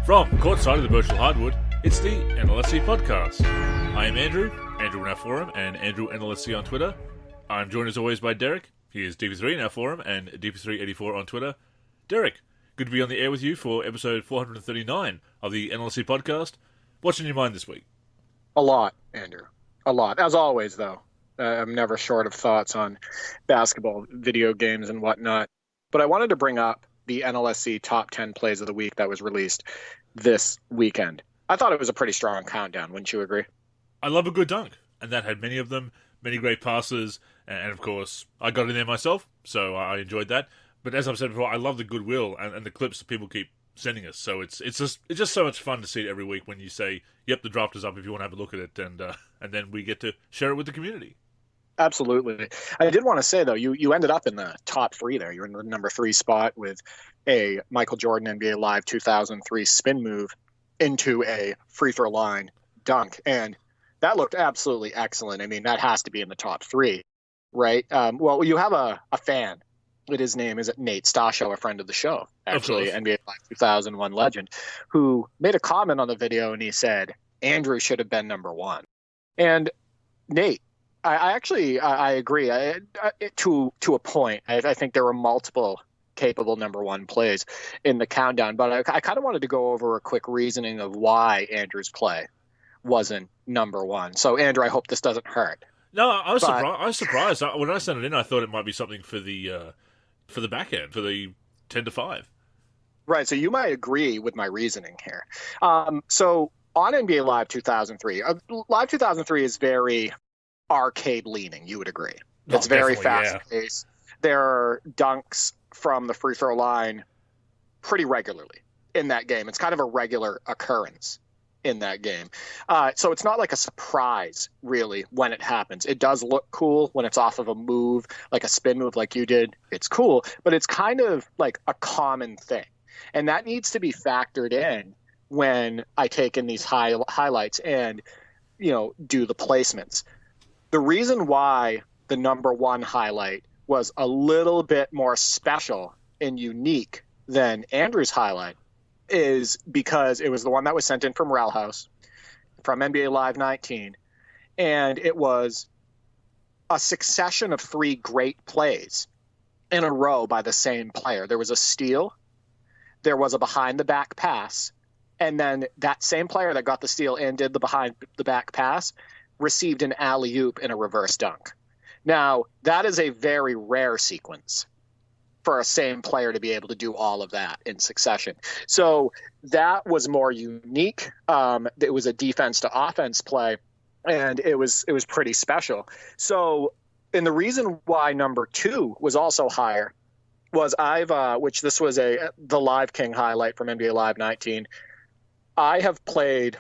From courtside of the virtual hardwood, it's the NLSC Podcast. I am Andrew in our forum, and Andrew NLSC on Twitter. I'm joined as always by Derek. He is DP3 in our forum, and DP384 on Twitter. Derek, good to be on the air with you for episode 439 of the NLSC Podcast. What's in your mind this week? A lot, Andrew. A lot. As always, though. I'm never short of thoughts on basketball, video games, and whatnot. But I wanted to bring up the NLSC Top 10 Plays of the Week that was released this weekend. I thought it was a pretty strong countdown, wouldn't you agree? I love a good dunk, and that had many of them, many great passes, and of course, I got in there myself, so I enjoyed that. But as I've said before, I love the goodwill and the clips that people keep sending us. So it's just so much fun to see it every week when you say, "Yep, the draft is up if you want to have a look at it," and then we get to share it with the community. Absolutely. I did want to say, though, you ended up in the top three there. You're in the number 3 spot with a Michael Jordan NBA Live 2003 spin move into a free throw line dunk. And that looked absolutely excellent. I mean, that has to be in the top 3, right? Well, you have a fan. His name is Nate Stasho, a friend of the show, actually, NBA Live 2001 legend, who made a comment on the video, and he said, Andrew should have been number 1. And Nate, I agree to a point. I think there were multiple capable number 1 plays in the countdown, but I kind of wanted to go over a quick reasoning of why Andrew's play wasn't number 1. So, Andrew, I hope this doesn't hurt. No, I was surprised. When I sent it in, I thought it might be something for the back end, for the 10-5. Right, so you might agree with my reasoning here. So on NBA Live 2003, Live 2003 is very arcade leaning, you would agree. It's very fast-paced. Yeah. There are dunks from the free throw line pretty regularly in that game. It's kind of a regular occurrence in that game. So it's not like a surprise, really, when it happens. It does look cool when it's off of a move, like a spin move like you did. It's cool, but it's kind of like a common thing. And that needs to be factored in when I take in these highlights and, do the placements. The reason why the number 1 highlight was a little bit more special and unique than Andrew's highlight is because it was the one that was sent in from Rel House, from NBA Live 19, and it was a succession of 3 great plays in a row by the same player. There was a steal, there was a behind-the-back pass, and then that same player that got the steal and did the behind-the-back pass received an alley-oop in a reverse dunk. Now, that is a very rare sequence for a same player to be able to do all of that in succession. So that was more unique. It was a defense to offense play, and it was pretty special. So, and the reason why number 2 was also higher was which this was the Live King highlight from NBA Live 19. I have played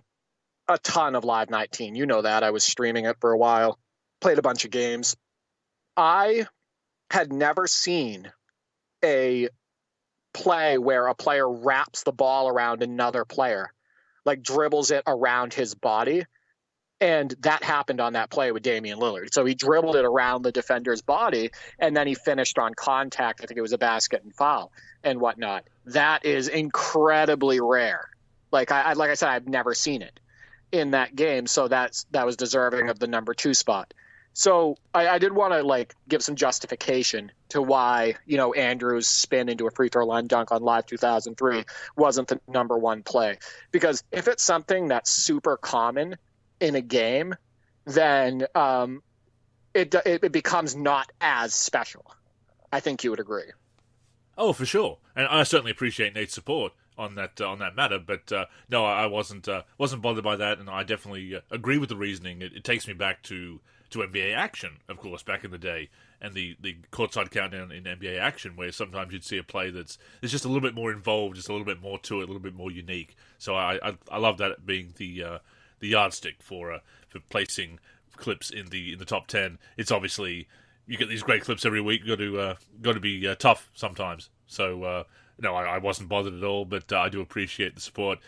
a ton of Live 19. You know that. I was streaming it for a while, played a bunch of games. I had never seen a play where a player wraps the ball around another player, like dribbles it around his body. And that happened on that play with Damian Lillard. So he dribbled it around the defender's body, and then he finished on contact. I think it was a basket and foul and whatnot. That is incredibly rare. Like I said, I've never seen it in that game. So that was deserving of the number 2 spot. So I did want to give some justification to why, Andrew's spin into a free throw line dunk on Live 2003 wasn't the number 1 play. Because if it's something that's super common in a game, then it becomes not as special. I think you would agree. Oh, for sure. And I certainly appreciate Nate's support on that matter, but no, I wasn't bothered by that, and I definitely agree with the reasoning. It takes me back to NBA Action, of course, back in the day, and the courtside countdown in NBA Action, where sometimes you'd see a play that's just a little bit more involved, just a little bit more to it, a little bit more unique. So I love that being the yardstick for placing clips in the top 10. It's obviously, you get these great clips every week. You got to be tough sometimes. So no, I wasn't bothered at all, but I do appreciate the support.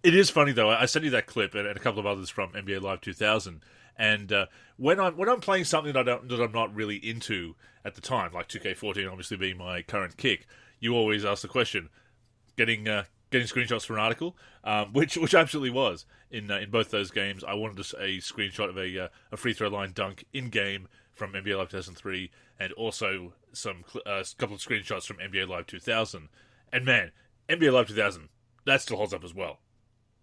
It is funny though. I sent you that clip and a couple of others from NBA Live 2000. And when I'm playing something that I'm not really into at the time, like 2K14 obviously being my current kick, you always ask the question, getting getting screenshots for an article, which absolutely was in both those games. I wanted a screenshot of a free throw line dunk in game from NBA Live 2003, and also a couple of screenshots from NBA Live 2000. And man, NBA Live 2000, that still holds up as well.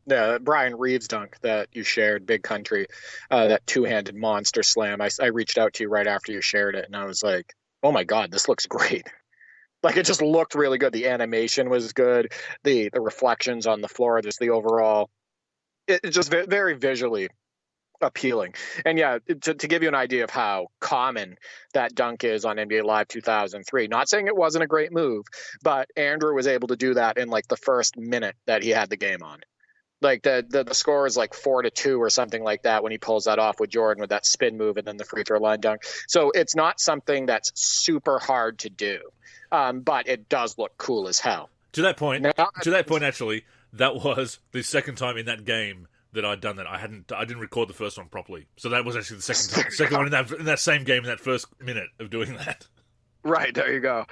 Yeah, Brian Reeves dunk that you shared, Big Country, that two-handed monster slam. I reached out to you right after you shared it, and I was like, oh my God, this looks great. Like, it just looked really good. The animation was good. The reflections on the floor, just the overall, it's just very visually appealing. And yeah, to give you an idea of how common that dunk is on NBA Live 2003, not saying it wasn't a great move, but Andrew was able to do that in like the first minute that he had the game on. Like the score is like 4-2 or something like that when he pulls that off with Jordan with that spin move and then the free throw line dunk. So it's not something that's super hard to do, but it does look cool as hell. To that point, actually, that was the second time in that game that I'd done that. I didn't record the first one properly, so that was actually the second one in that same game in that first minute of doing that. Right, there you go.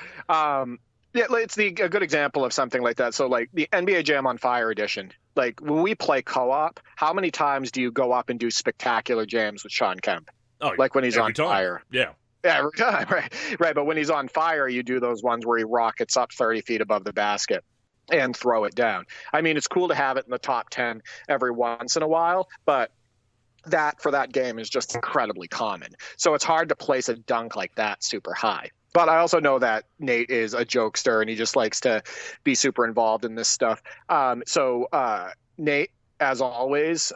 Yeah, it's a good example of something like that. So like the NBA Jam on Fire edition, like when we play co-op, how many times do you go up and do spectacular jams with Sean Kemp? Oh, like when he's on time. fire. Yeah. Every time, right. But when he's on fire, you do those ones where he rockets up 30 feet above the basket and throw it down. I mean, it's cool to have it in the top 10 every once in a while, but that for that game is just incredibly common. So it's hard to place a dunk like that super high. But I also know that Nate is a jokester and he just likes to be super involved in this stuff. So Nate, as always,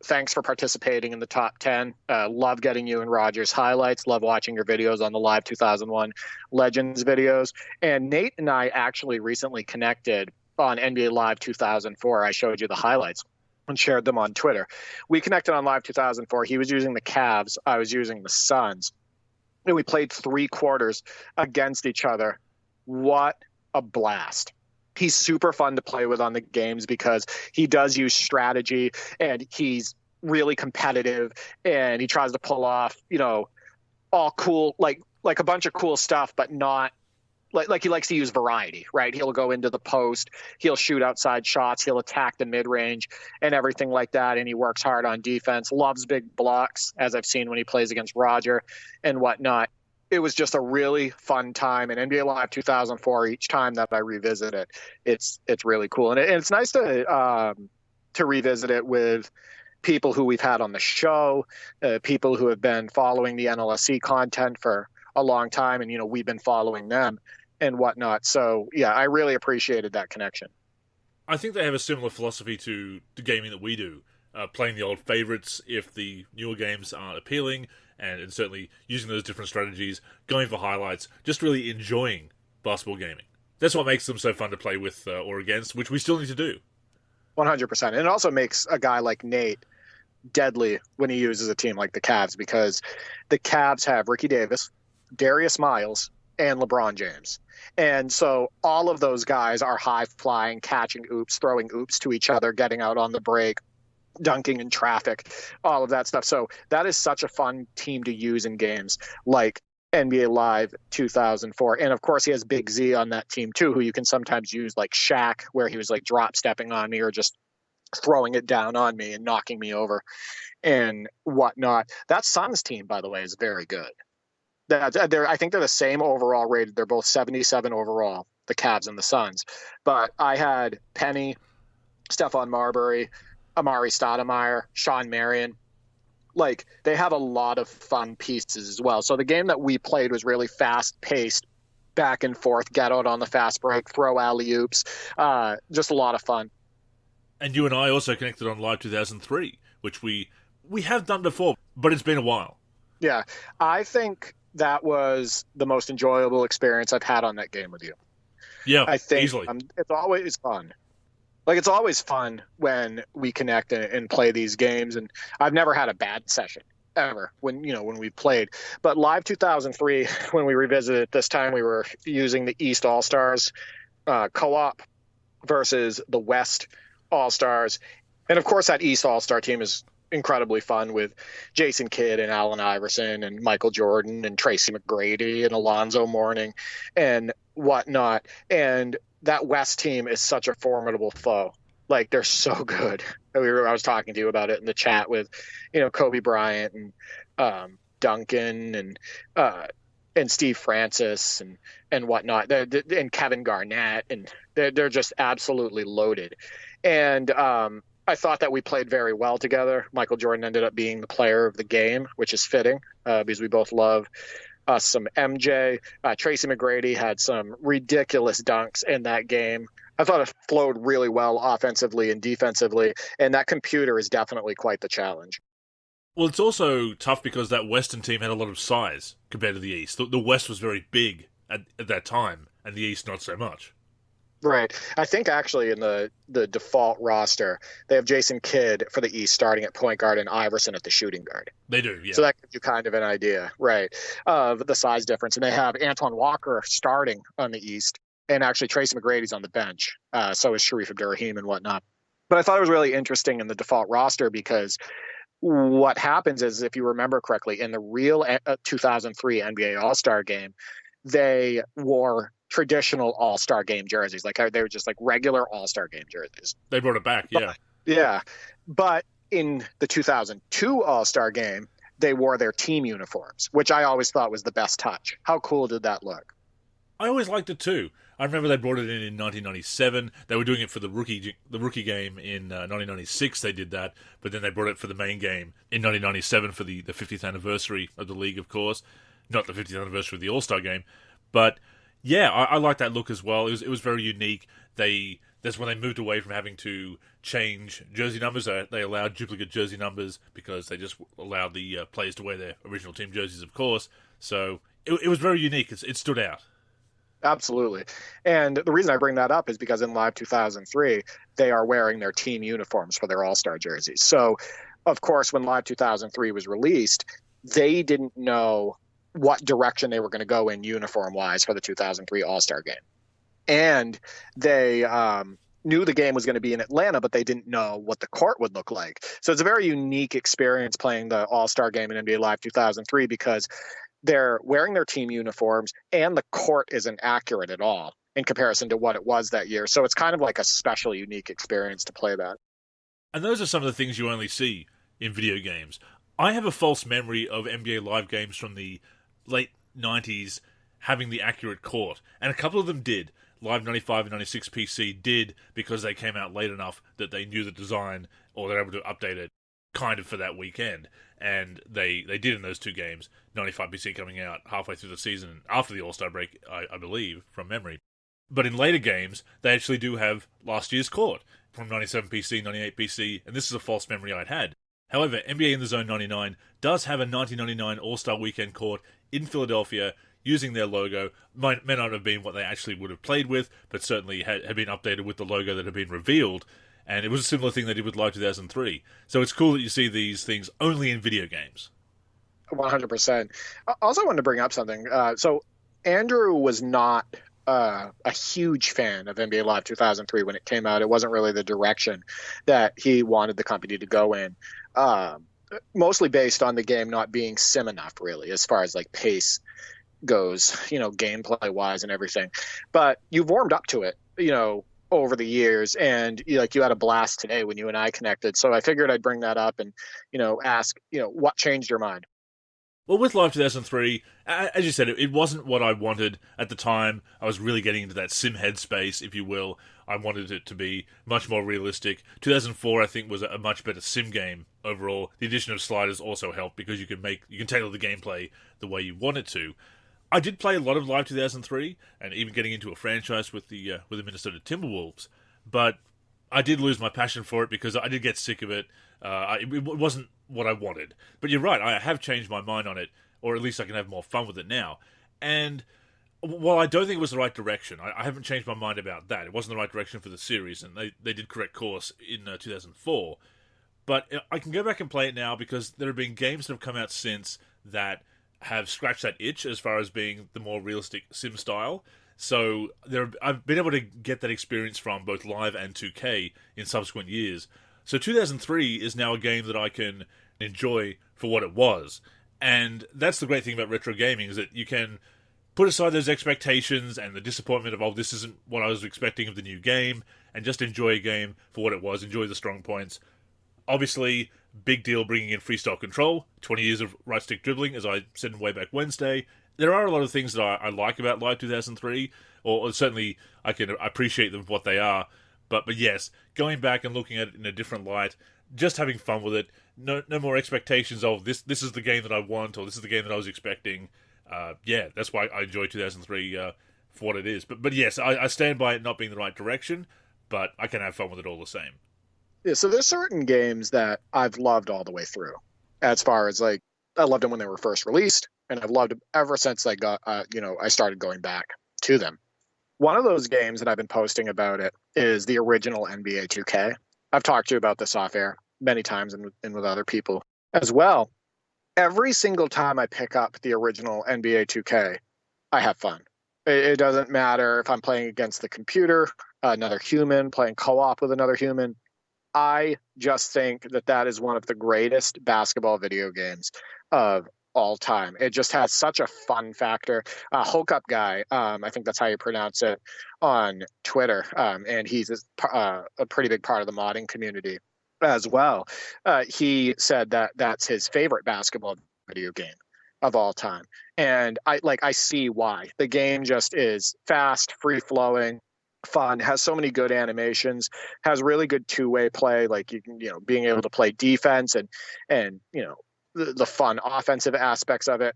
thanks for participating in the top 10. Love getting you and Roger's highlights. Love watching your videos on the Live 2001 Legends videos. And Nate and I actually recently connected on NBA Live 2004. I showed you the highlights and shared them on Twitter. We connected on Live 2004. He was using the Cavs. I was using the Suns. And we played 3 quarters against each other. What a blast. He's super fun to play with on the games because he does use strategy and he's really competitive and he tries to pull off, all cool, like a bunch of cool stuff, but not like he likes to use variety, right? He'll go into the post, he'll shoot outside shots, he'll attack the mid-range and everything like that. And he works hard on defense, loves big blocks, as I've seen when he plays against Roger and whatnot. It was just a really fun time. And NBA Live 2004, each time that I revisit it, it's really cool. And it's nice to revisit it with people who we've had on the show, people who have been following the NLSC content for a long time. And, we've been following them and whatnot. So, yeah, I really appreciated that connection. I think they have a similar philosophy to the gaming that we do, playing the old favorites if the newer games aren't appealing, and certainly using those different strategies, going for highlights, just really enjoying basketball gaming. That's what makes them so fun to play with or against, which we still need to do. 100%. And it also makes a guy like Nate deadly when he uses a team like the Cavs, because the Cavs have Ricky Davis, Darius Miles, and LeBron James. And so all of those guys are high-flying, catching oops, throwing oops to each other, getting out on the break, dunking in traffic, all of that stuff. So that is such a fun team to use in games like NBA Live 2004. And of course, he has Big Z on that team too, who you can sometimes use like Shaq, where he was like drop stepping on me or just throwing it down on me and knocking me over and whatnot. That Suns team, by the way, is very good. I think they're the same overall rated. They're both 77 overall, the Cavs and the Suns. But I had Penny, Stephon Marbury, Amari Stoudemire, Sean Marion. Like, they have a lot of fun pieces as well. So the game that we played was really fast-paced, back and forth, get out on the fast break, throw alley-oops. Just a lot of fun. And you and I also connected on Live 2003, which we have done before, but it's been a while. Yeah, I think that was the most enjoyable experience I've had on that game with you. Yeah, I think easily. It's always fun. Like, it's always fun when we connect and play these games, and I've never had a bad session ever when we played. But Live 2003, when we revisited it this time, we were using the East All-Stars co-op versus the West All-Stars. And of course, that East All-Star team is incredibly fun with Jason Kidd and Allen Iverson and Michael Jordan and Tracy McGrady and Alonzo Mourning and whatnot. And that West team is such a formidable foe. Like, they're so good. I was talking to you about it in the chat with, Kobe Bryant and Duncan and Steve Francis and whatnot, and Kevin Garnett, and they're just absolutely loaded. And I thought that we played very well together. Michael Jordan ended up being the player of the game, which is fitting because we both love some MJ. Tracy McGrady had some ridiculous dunks in that game. I thought it flowed really well offensively and defensively, and that computer is definitely quite the challenge. Well, it's also tough because that Western team had a lot of size compared to the East. The West was very big at that time, and the East not so much. Right. I think actually in the default roster, they have Jason Kidd for the East starting at point guard and Iverson at the shooting guard. They do, yeah. So that gives you kind of an idea, right, of the size difference. And they have Antoine Walker starting on the East, and actually Tracy McGrady's on the bench. So is Sharif Abdurrahim and whatnot. But I thought it was really interesting in the default roster because what happens is, if you remember correctly, in the real 2003 NBA All-Star game, they wore traditional All-Star game jerseys. Like, they were just like regular All-Star game jerseys. They brought it back, yeah. Yeah. But in the 2002 All-Star game, they wore their team uniforms, which I always thought was the best touch. How cool did that look? I always liked it too. I remember they brought it in 1997. They were doing it for the rookie game in 1996. They did that, but then they brought it for the main game in 1997 for the 50th anniversary of the league, of course. Not the 50th anniversary of the All-Star game. But yeah, I like that look as well. It was very unique. That's when they moved away from having to change jersey numbers. They allowed duplicate jersey numbers because they just allowed the players to wear their original team jerseys, of course. So it was very unique. It stood out. Absolutely. And the reason I bring that up is because in Live 2003, they are wearing their team uniforms for their All-Star jerseys. So, of course, when Live 2003 was released, they didn't know what direction they were going to go in uniform-wise for the 2003 All-Star game. And they knew the game was going to be in Atlanta, but they didn't know what the court would look like. So it's a very unique experience playing the All-Star game in NBA Live 2003 because they're wearing their team uniforms and the court isn't accurate at all in comparison to what it was that year. So it's kind of like a special, unique experience to play that. And those are some of the things you only see in video games. I have a false memory of NBA Live games from the late 90s having the accurate court, and a couple of them did. Live 95 and 96 PC did because they came out late enough that they knew the design, or they're able to update it kind of for that weekend. And they did in those two games. 95 PC coming out halfway through the season after the All-Star break, I believe, from memory. But in later games, they actually do have last year's court from 97 PC, 98 PC, and this is a false memory I'd had. However, NBA in the Zone 99 does have a 1999 All-Star Weekend court in Philadelphia using their logo. May not have been what they actually would have played with, but certainly had been updated with the logo that had been revealed. And it was a similar thing they did with Live 2003. So it's cool that you see these things only in video games. 100%. I also wanted to bring up something. So Andrew was not a huge fan of NBA Live 2003 when it came out. It wasn't really the direction that he wanted the company to go in. Mostly based on the game not being sim enough, really, as far as like pace goes, gameplay wise and everything. But you've warmed up to it, over the years, and you had a blast today when you and I connected. So I figured I'd bring that up and, ask, what changed your mind? Well, with Live 2003, as you said, it wasn't what I wanted at the time. I was really getting into that sim headspace, if you will. I wanted it to be much more realistic. 2004, I think, was a much better sim game overall. The addition of sliders also helped because you can tailor the gameplay the way you want it to. I did play a lot of Live 2003, and even getting into a franchise with the Minnesota Timberwolves, but I did lose my passion for it because I did get sick of it. It wasn't what I wanted. But you're right, I have changed my mind on it, or at least I can have more fun with it now. And while I don't think it was the right direction, I haven't changed my mind about that. It wasn't the right direction for the series, and they did correct course in 2004. But I can go back and play it now because there have been games that have come out since that have scratched that itch as far as being the more realistic sim style. So I've been able to get that experience from both Live and 2K in subsequent years. So 2003 is now a game that I can enjoy for what it was. And that's the great thing about retro gaming, is that you can put aside those expectations and the disappointment of, oh, this isn't what I was expecting of the new game, and just enjoy a game for what it was, enjoy the strong points. Obviously, big deal bringing in freestyle control, 20 years of right-stick dribbling, as I said in Way Back Wednesday. There are a lot of things that I like about Live 2003, or certainly I can appreciate them for what they are. But yes, going back and looking at it in a different light, just having fun with it, no more expectations of this is the game that I want, or this is the game that I was expecting. That's why I enjoy 2003 for what it is. But yes, I stand by it not being the right direction, but I can have fun with it all the same. Yeah, so there's certain games that I've loved all the way through. As far as I loved them when they were first released, and I've loved them ever since I started going back to them. One of those games that I've been posting about it is the original NBA 2K. I've talked to you about this off air many times and with other people as well. Every single time I pick up the original NBA 2K, I have fun. It doesn't matter if I'm playing against the computer, another human, playing co-op with another human. I just think that is one of the greatest basketball video games of all time. It just has such a fun factor. Hoke Up Guy, I think that's how you pronounce it on Twitter, and he's a pretty big part of the modding community as well. He said that that's his favorite basketball video game of all time. And I see why. The game just is fast, free-flowing, fun, has so many good animations, has really good two-way play, being able to play defense and the fun offensive aspects of it.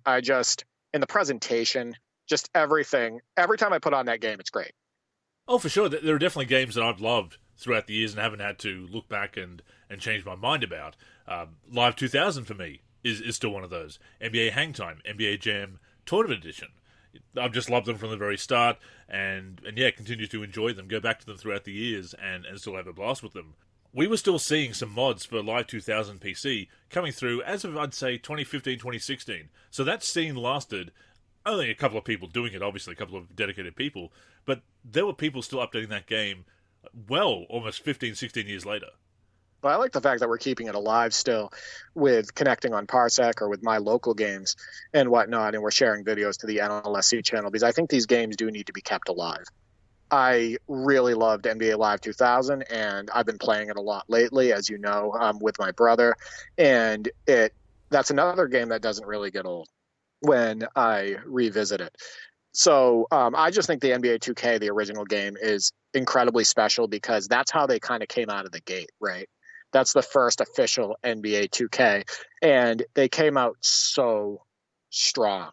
In the presentation, just everything, every time I put on that game, it's great. Oh, for sure. There are definitely games that I've loved throughout the years and haven't had to look back and change my mind about. Live 2000 for me is still one of those. NBA Hang Time, NBA Jam Tournament Edition. I've just loved them from the very start and continue to enjoy them, go back to them throughout the years and still have a blast with them. We were still seeing some mods for Live 2000 PC coming through as of, I'd say, 2015, 2016. So that scene lasted, only a couple of people doing it, obviously, a couple of dedicated people, but there were people still updating that game almost 15, 16 years later. Well, I like the fact that we're keeping it alive still with connecting on Parsec or with my local games and whatnot, and we're sharing videos to the NLSC channel because I think these games do need to be kept alive. I really loved NBA Live 2000, and I've been playing it a lot lately, as you know, with my brother, and that's another game that doesn't really get old when I revisit it. So I just think the NBA 2K, the original game, is incredibly special because that's how they kind of came out of the gate, right? That's the first official NBA 2K, and they came out so strong.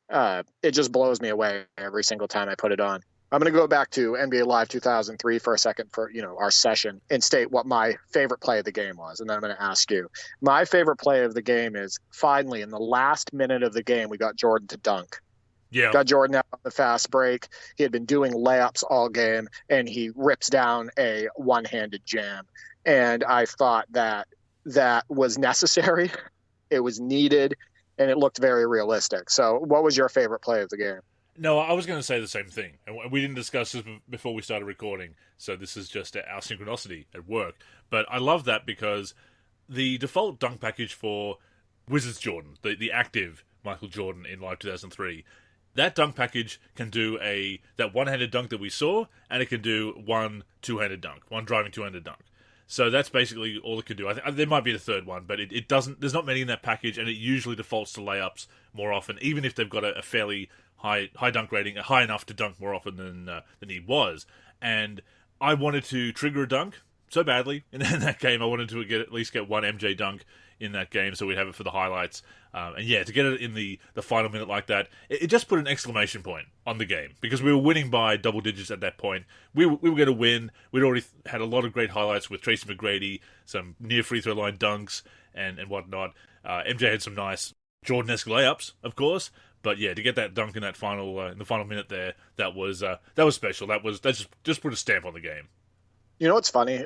It just blows me away every single time I put it on. I'm going to go back to NBA Live 2003 for a second for our session and state what my favorite play of the game was, and then I'm going to ask you. My favorite play of the game is finally in the last minute of the game we got Jordan to dunk. Yeah. Got Jordan out on the fast break. He had been doing layups all game, and he rips down a one-handed jam. And I thought that was necessary. It was needed, and it looked very realistic. So what was your favorite play of the game? No, I was going to say the same thing. And we didn't discuss this before we started recording, so this is just our synchronicity at work. But I love that because the default dunk package for Wizards Jordan, the active Michael Jordan in Live 2003, that dunk package can do that one-handed dunk that we saw, and it can do one two-handed dunk, one driving two-handed dunk. So that's basically all it can do. I think there might be the third one, but it doesn't. There's not many in that package, and it usually defaults to layups more often, even if they've got a fairly high dunk rating, high enough to dunk more often than he was. And I wanted to trigger a dunk so badly in that game. I wanted to at least get one MJ dunk in that game, so we'd have it for the highlights. To get it in the final minute like that, it just put an exclamation point on the game, because we were winning by double digits at that point. We were going to win. We'd already had a lot of great highlights with Tracy McGrady, some near free throw line dunks and whatnot. MJ had some nice Jordan-esque layups, of course. But yeah, to get that dunk in that in the final minute there, that was special. That just put a stamp on the game. You know what's funny?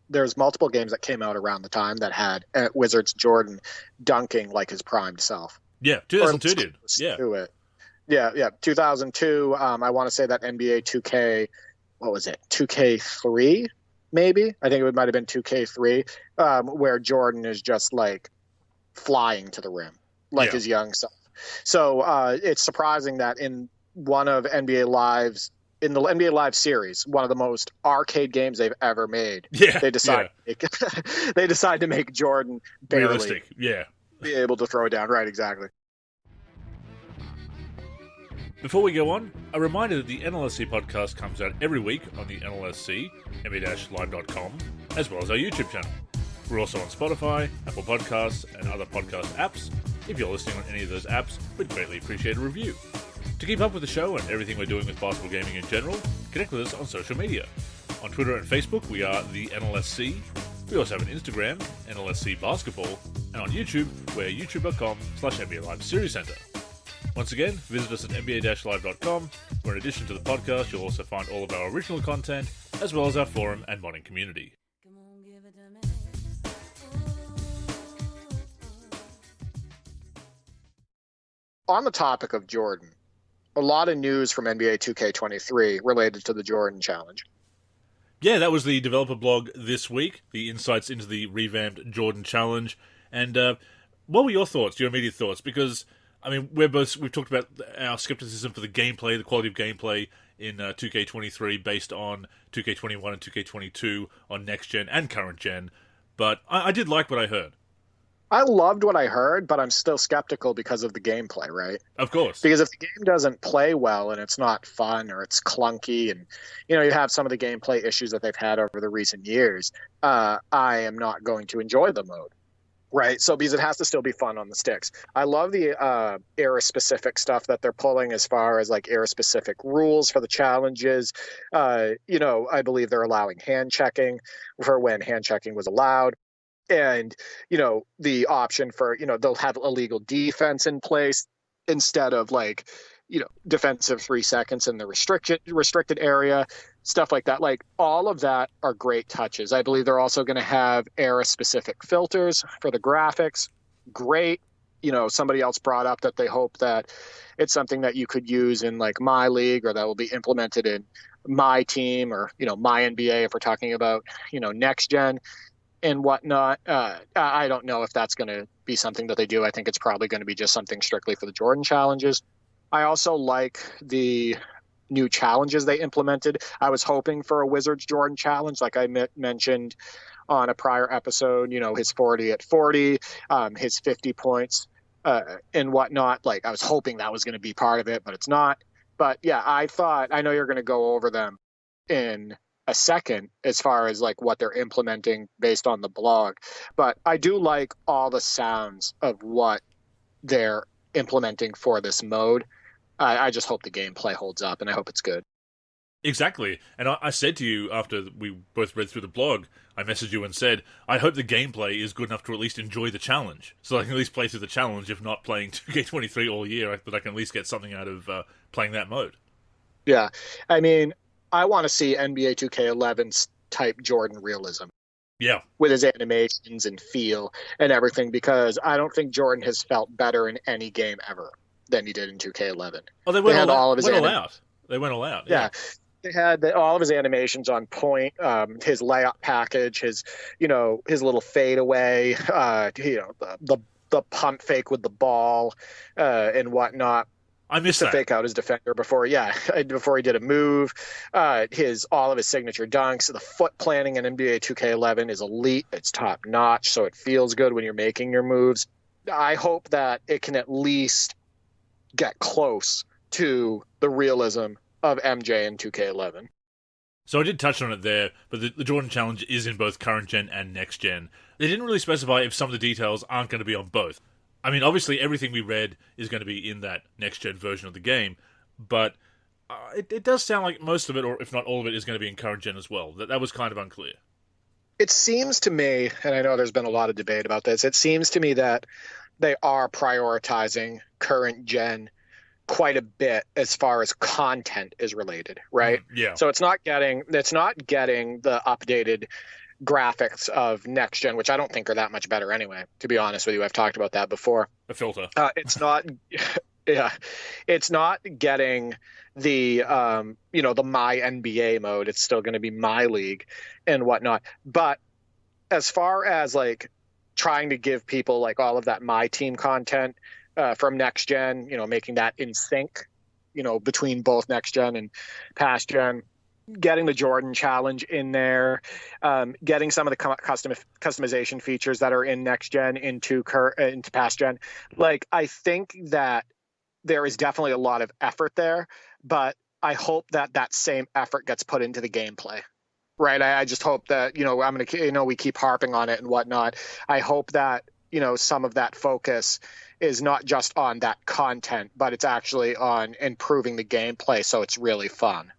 There's multiple games that came out around the time that had Wizards Jordan dunking like his primed self. Yeah, 2002 did. Yeah. 2002. I want to say that NBA 2K, what was it? 2K3, maybe? I think it might have been 2K3, where Jordan is just like flying to the rim, like his young self. So it's surprising that in one of NBA Live's, in the NBA Live series, one of the most arcade games they've ever made. Yeah, they decide they decide to make Jordan barely realistic. Yeah, be able to throw it down. Right, exactly. Before we go on, a reminder that the NLSC podcast comes out every week on the NLSC, NBA-live.com, as well as our YouTube channel. We're also on Spotify, Apple Podcasts, and other podcast apps. If you're listening on any of those apps, we'd greatly appreciate a review. To keep up with the show and everything we're doing with basketball gaming in general, connect with us on social media. On Twitter and Facebook, we are the NLSC. We also have an Instagram, NLSC Basketball, and on YouTube, we're youtube.com/NBA Live Series Center. Once again, visit us at NBA-live.com, where in addition to the podcast, you'll also find all of our original content, as well as our forum and modding community. On the topic of Jordan, a lot of news from NBA 2K23 related to the Jordan Challenge. Yeah, that was the developer blog this week, the insights into the revamped Jordan Challenge. And what were your thoughts, your immediate thoughts? Because, I mean, we've talked about our skepticism for the gameplay, the quality of gameplay in 2K23 based on 2K21 and 2K22 on next gen and current gen. But I did like what I heard. I loved what I heard, but I'm still skeptical because of the gameplay, right? Of course. Because if the game doesn't play well and it's not fun or it's clunky and, you have some of the gameplay issues that they've had over the recent years, I am not going to enjoy the mode, right? So because it has to still be fun on the sticks. I love the era-specific stuff that they're pulling as far as like era-specific rules for the challenges. I believe they're allowing hand checking for when hand checking was allowed. And, the option for, they'll have illegal defense in place instead of like, defensive 3 seconds in the restricted area, stuff like that. Like all of that are great touches. I believe they're also going to have era specific filters for the graphics. Great. Somebody else brought up that they hope that it's something that you could use in like my league or that will be implemented in my team or, my NBA if we're talking about, next gen and whatnot. I don't know if that's going to be something that they do. I think it's probably going to be just something strictly for the Jordan challenges. I also like the new challenges they implemented. I was hoping for a Wizards Jordan challenge, like I mentioned on a prior episode, his 40 at 40, his 50 points and whatnot. Like I was hoping that was going to be part of it, but it's not. But yeah, I know you're going to go over them in a second as far as like what they're implementing based on the blog, but I do like all the sounds of what they're implementing for this mode. I just hope the gameplay holds up and I hope it's good. Exactly. And I said to you after we both read through the blog, I messaged you and said, I hope the gameplay is good enough to at least enjoy the challenge. So I can at least play through the challenge, if not playing 2K23 all year, but I can at least get something out of playing that mode. Yeah. I mean, I want to see NBA 2K11's type Jordan realism. Yeah. With his animations and feel and everything, because I don't think Jordan has felt better in any game ever than he did in 2K11. Oh, they went all out. They went all out. Yeah. They had all of his animations on point, his layup package, his little fadeaway, the pump fake with the ball and whatnot. I missed that. To fake out his defender before he did a move. All of his signature dunks. The foot planning in NBA 2K11 is elite. It's top notch, so it feels good when you're making your moves. I hope that it can at least get close to the realism of MJ in 2K11. So I did touch on it there, but the Jordan Challenge is in both current gen and next gen. They didn't really specify if some of the details aren't going to be on both. I mean, obviously, everything we read is going to be in that next-gen version of the game, but it does sound like most of it, or if not all of it, is going to be in current-gen as well. That was kind of unclear. It seems to me, and I know there's been a lot of debate about this, it seems to me that they are prioritizing current-gen quite a bit as far as content is related, right? Yeah. So it's not getting the updated graphics of next gen, which I don't think are that much better anyway, to be honest with you. I've talked about that before. The filter. It's not it's not getting the the my NBA mode. It's still going to be my league and whatnot. But as far as like trying to give people like all of that my team content from next gen, making that in sync between both next gen and past gen. Getting the Jordan challenge in there, getting some of the customization features that are in next gen into past gen. Like, I think that there is definitely a lot of effort there, but I hope that same effort gets put into the gameplay. Right. I just hope that, we keep harping on it and whatnot. I hope that, some of that focus is not just on that content, but it's actually on improving the gameplay so it's really fun.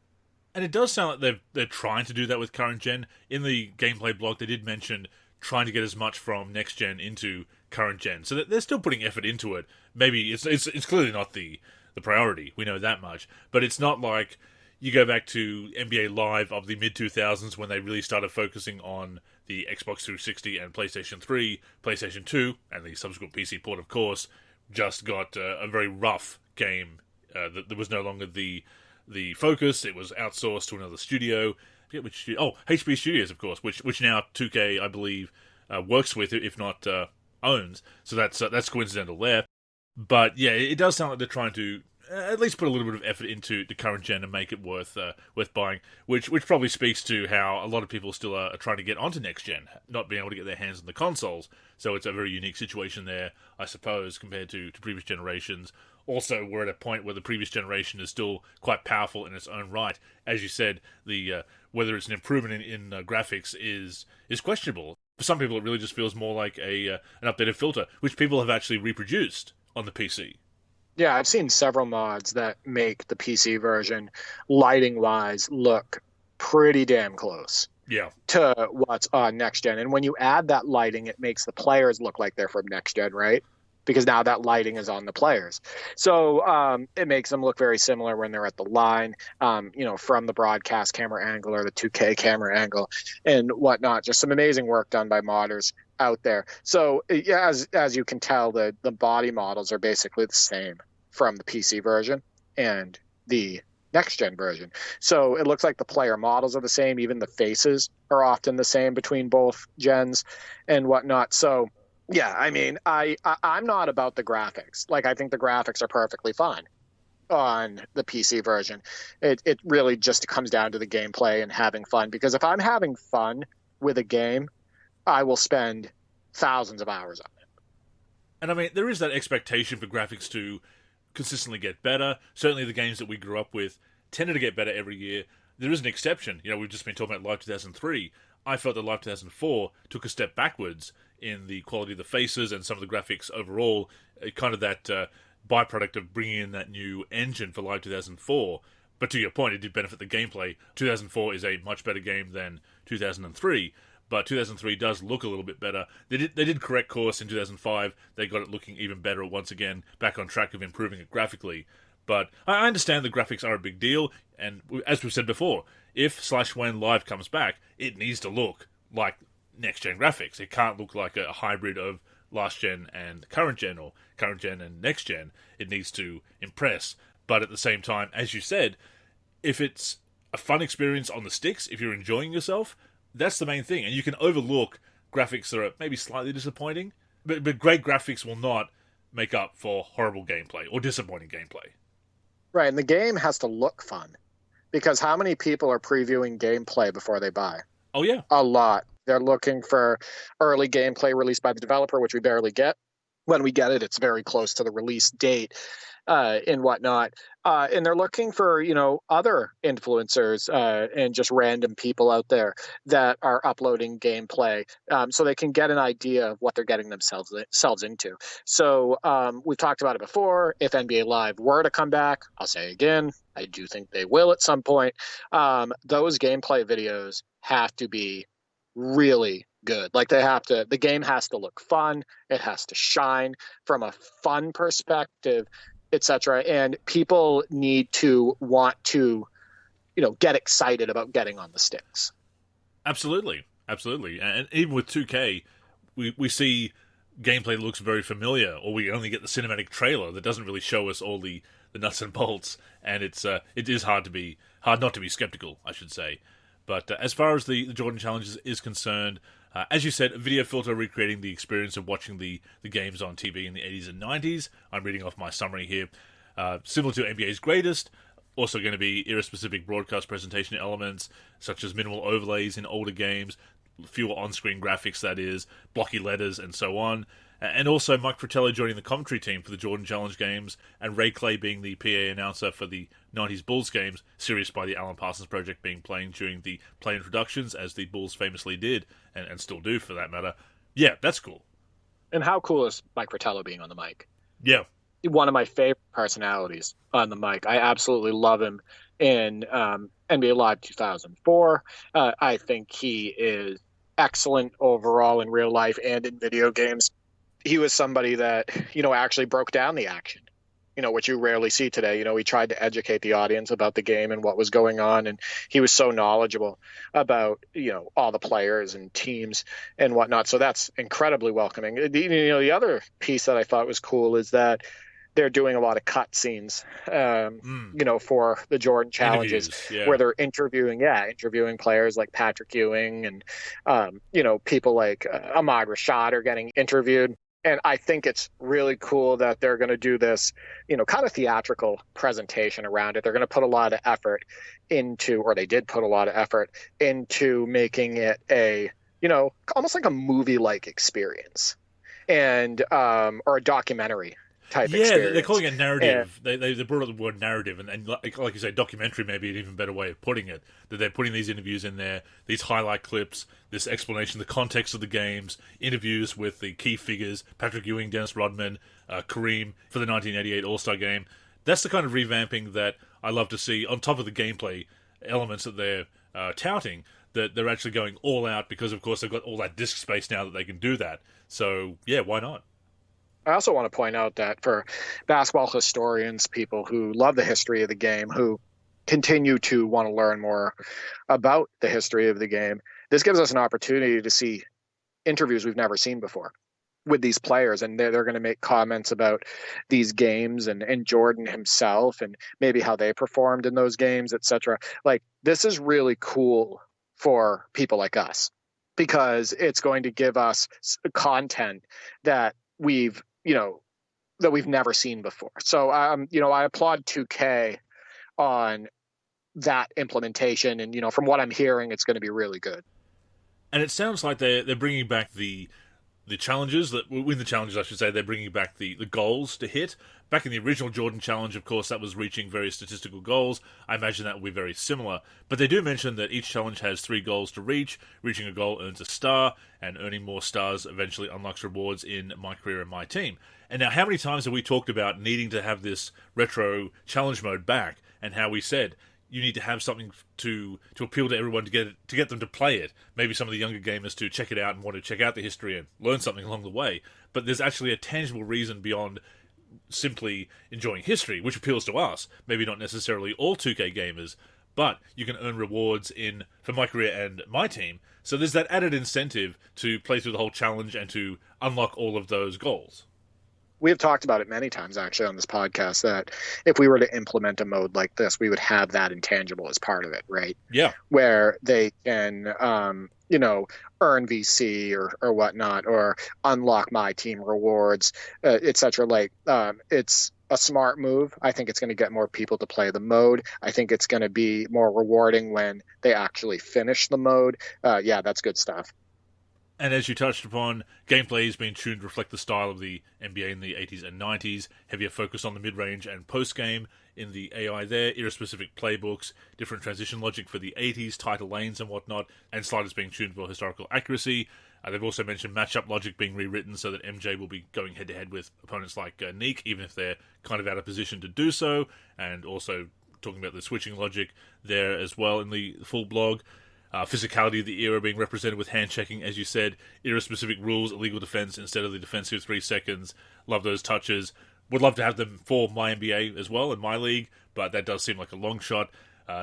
And it does sound like they're trying to do that with current gen. In the gameplay blog, they did mention trying to get as much from next gen into current gen, so that they're still putting effort into it. Maybe it's clearly not the priority. We know that much, but it's not like you go back to NBA Live of the mid 2000s when they really started focusing on the Xbox 360 and PlayStation 3, PlayStation 2, and the subsequent PC port, of course, just got a very rough game. There was no longer the focus. It was outsourced to another studio. I forget which studio. Oh, HB Studios, of course, which now 2K, I believe, works with, if not owns. So that's coincidental there. But yeah, it does sound like they're trying to at least put a little bit of effort into the current gen and make it worth buying, which probably speaks to how a lot of people still are trying to get onto next gen, not being able to get their hands on the consoles. So it's a very unique situation there, I suppose, compared to previous generations. Also, we're at a point where the previous generation is still quite powerful in its own right. As you said, the whether it's an improvement in graphics is questionable. For some people, it really just feels more like an updated filter, which people have actually reproduced on the PC. Yeah, I've seen several mods that make the PC version, lighting-wise, look pretty damn close. Yeah. To what's on next gen. And when you add that lighting, it makes the players look like they're from next gen, right? Because now that lighting is on the players. So it makes them look very similar when they're at the line, from the broadcast camera angle or the 2K camera angle and whatnot. Just some amazing work done by modders out there. So yeah, as you can tell, the body models are basically the same from the PC version and the next gen version. So it looks like the player models are the same. Even the faces are often the same between both gens and whatnot. So yeah, I mean, I'm not about the graphics. Like, I think the graphics are perfectly fine on the PC version. It really just comes down to the gameplay and having fun. Because if I'm having fun with a game, I will spend thousands of hours on it. And I mean, there is that expectation for graphics to consistently get better. Certainly the games that we grew up with tended to get better every year. There is an exception. We've just been talking about Live 2003. I felt that Live 2004 took a step backwards in the quality of the faces and some of the graphics overall, kind of that byproduct of bringing in that new engine for Live 2004. But to your point, it did benefit the gameplay. 2004 is a much better game than 2003, but 2003 does look a little bit better. They did correct course in 2005. They got it looking even better once again, back on track of improving it graphically. But I understand the graphics are a big deal, and as we've said before, if/when Live comes back, it needs to look like next-gen graphics. It can't look like a hybrid of last-gen and current-gen, or current-gen and next-gen. It needs to impress. But at the same time, as you said, if it's a fun experience on the sticks, if you're enjoying yourself, that's the main thing. And you can overlook graphics that are maybe slightly disappointing, but great graphics will not make up for horrible gameplay or disappointing gameplay. Right, and the game has to look fun. Because how many people are previewing gameplay before they buy? Oh, yeah. A lot. They're looking for early gameplay released by the developer, which we barely get. When we get it, it's very close to the release date and whatnot. And they're looking for, other influencers and just random people out there that are uploading gameplay so they can get an idea of what they're getting themselves into. So we've talked about it before. If NBA Live were to come back, I'll say again, I do think they will at some point. Those gameplay videos have to be really good. Like the game has to look fun. It has to shine from a fun perspective, etc. And people need to want to, get excited about getting on the sticks. Absolutely. And even with 2K, we see gameplay looks very familiar, or we only get the cinematic trailer that doesn't really show us all the nuts and bolts. And it is hard not to be skeptical, I should say. But as far as the Jordan Challenge is concerned, as you said, a video filter recreating the experience of watching the games on TV in the 80s and 90s. I'm reading off my summary here. Similar to NBA's Greatest, also going to be era-specific broadcast presentation elements, such as minimal overlays in older games, fewer on-screen graphics, that is, blocky letters, and so on. And also Mike Fratello joining the commentary team for the Jordan Challenge games, and Ray Clay being the PA announcer for the 90s Bulls games, serious by the Alan Parsons Project being playing during the play introductions, as the Bulls famously did, and still do for that matter. Yeah, that's cool. And how cool is Mike Fratello being on the mic? Yeah. One of my favorite personalities on the mic. I absolutely love him in NBA Live 2004. I think he is excellent overall in real life and in video games. He was somebody that, actually broke down the action, which you rarely see today. He tried to educate the audience about the game and what was going on. And he was so knowledgeable about, all the players and teams and whatnot. So that's incredibly welcoming. The other piece that I thought was cool is that they're doing a lot of cut scenes, for the Jordan challenges, where they're interviewing players like Patrick Ewing and, people like Ahmad Rashad are getting interviewed. And I think it's really cool that they're going to do this, kind of theatrical presentation around it. They're going to put a lot of effort into, or they did put a lot of effort into making it a, almost like a movie-like experience and, or a documentary type experience. They're calling it narrative. Yeah. They brought up the word narrative, and like you say, documentary may be an even better way of putting it. That they're putting these interviews in there, these highlight clips, this explanation, the context of the games, interviews with the key figures, Patrick Ewing, Dennis Rodman, Kareem for the 1988 All-Star Game. That's the kind of revamping that I love to see, on top of the gameplay elements that they're touting, that they're actually going all out, because, of course, they've got all that disk space now that they can do that. So, yeah, why not? I also want to point out that for basketball historians, people who love the history of the game, who continue to want to learn more about the history of the game, this gives us an opportunity to see interviews we've never seen before with these players. And they're going to make comments about these games and Jordan himself and maybe how they performed in those games, etc. Like, this is really cool for people like us, because it's going to give us content that we've never seen before. So, I applaud 2K on that implementation. And, from what I'm hearing, it's going to be really good. And it sounds like they're bringing back the challenges, that win the challenges, I should say. They're bringing back the goals to hit. Back in the original Jordan Challenge, of course, that was reaching various statistical goals. I imagine that will be very similar. But they do mention that each challenge has 3 goals to reach. Reaching a goal earns a star, and earning more stars eventually unlocks rewards in My Career and My Team. And now, how many times have we talked about needing to have this retro challenge mode back, and how we said you need to have something to appeal to everyone, to get them to play it. Maybe some of the younger gamers to check it out and want to check out the history and learn something along the way. But there's actually a tangible reason beyond simply enjoying history, which appeals to us. Maybe not necessarily all 2K gamers, but you can earn rewards for My Career and My Team. So there's that added incentive to play through the whole challenge and to unlock all of those goals. We have talked about it many times, actually, on this podcast, that if we were to implement a mode like this, we would have that intangible as part of it, right? Yeah. Where they can, earn VC or whatnot, or unlock My Team rewards, etc. Like, it's a smart move. I think it's going to get more people to play the mode. I think it's going to be more rewarding when they actually finish the mode. Yeah, that's good stuff. And as you touched upon, gameplay has been tuned to reflect the style of the NBA in the 80s and 90s, heavier focus on the mid-range and post-game in the AI there, era-specific playbooks, different transition logic for the 80s, tighter lanes and whatnot, and sliders being tuned for historical accuracy. They've also mentioned matchup logic being rewritten so that MJ will be going head-to-head with opponents like Neek, even if they're kind of out of position to do so, and also talking about the switching logic there as well in the full blog. Physicality of the era being represented with hand-checking, as you said, era-specific rules, illegal defense instead of the defensive 3 seconds. Love those touches. Would love to have them for my NBA as well, in my league, but that does seem like a long shot.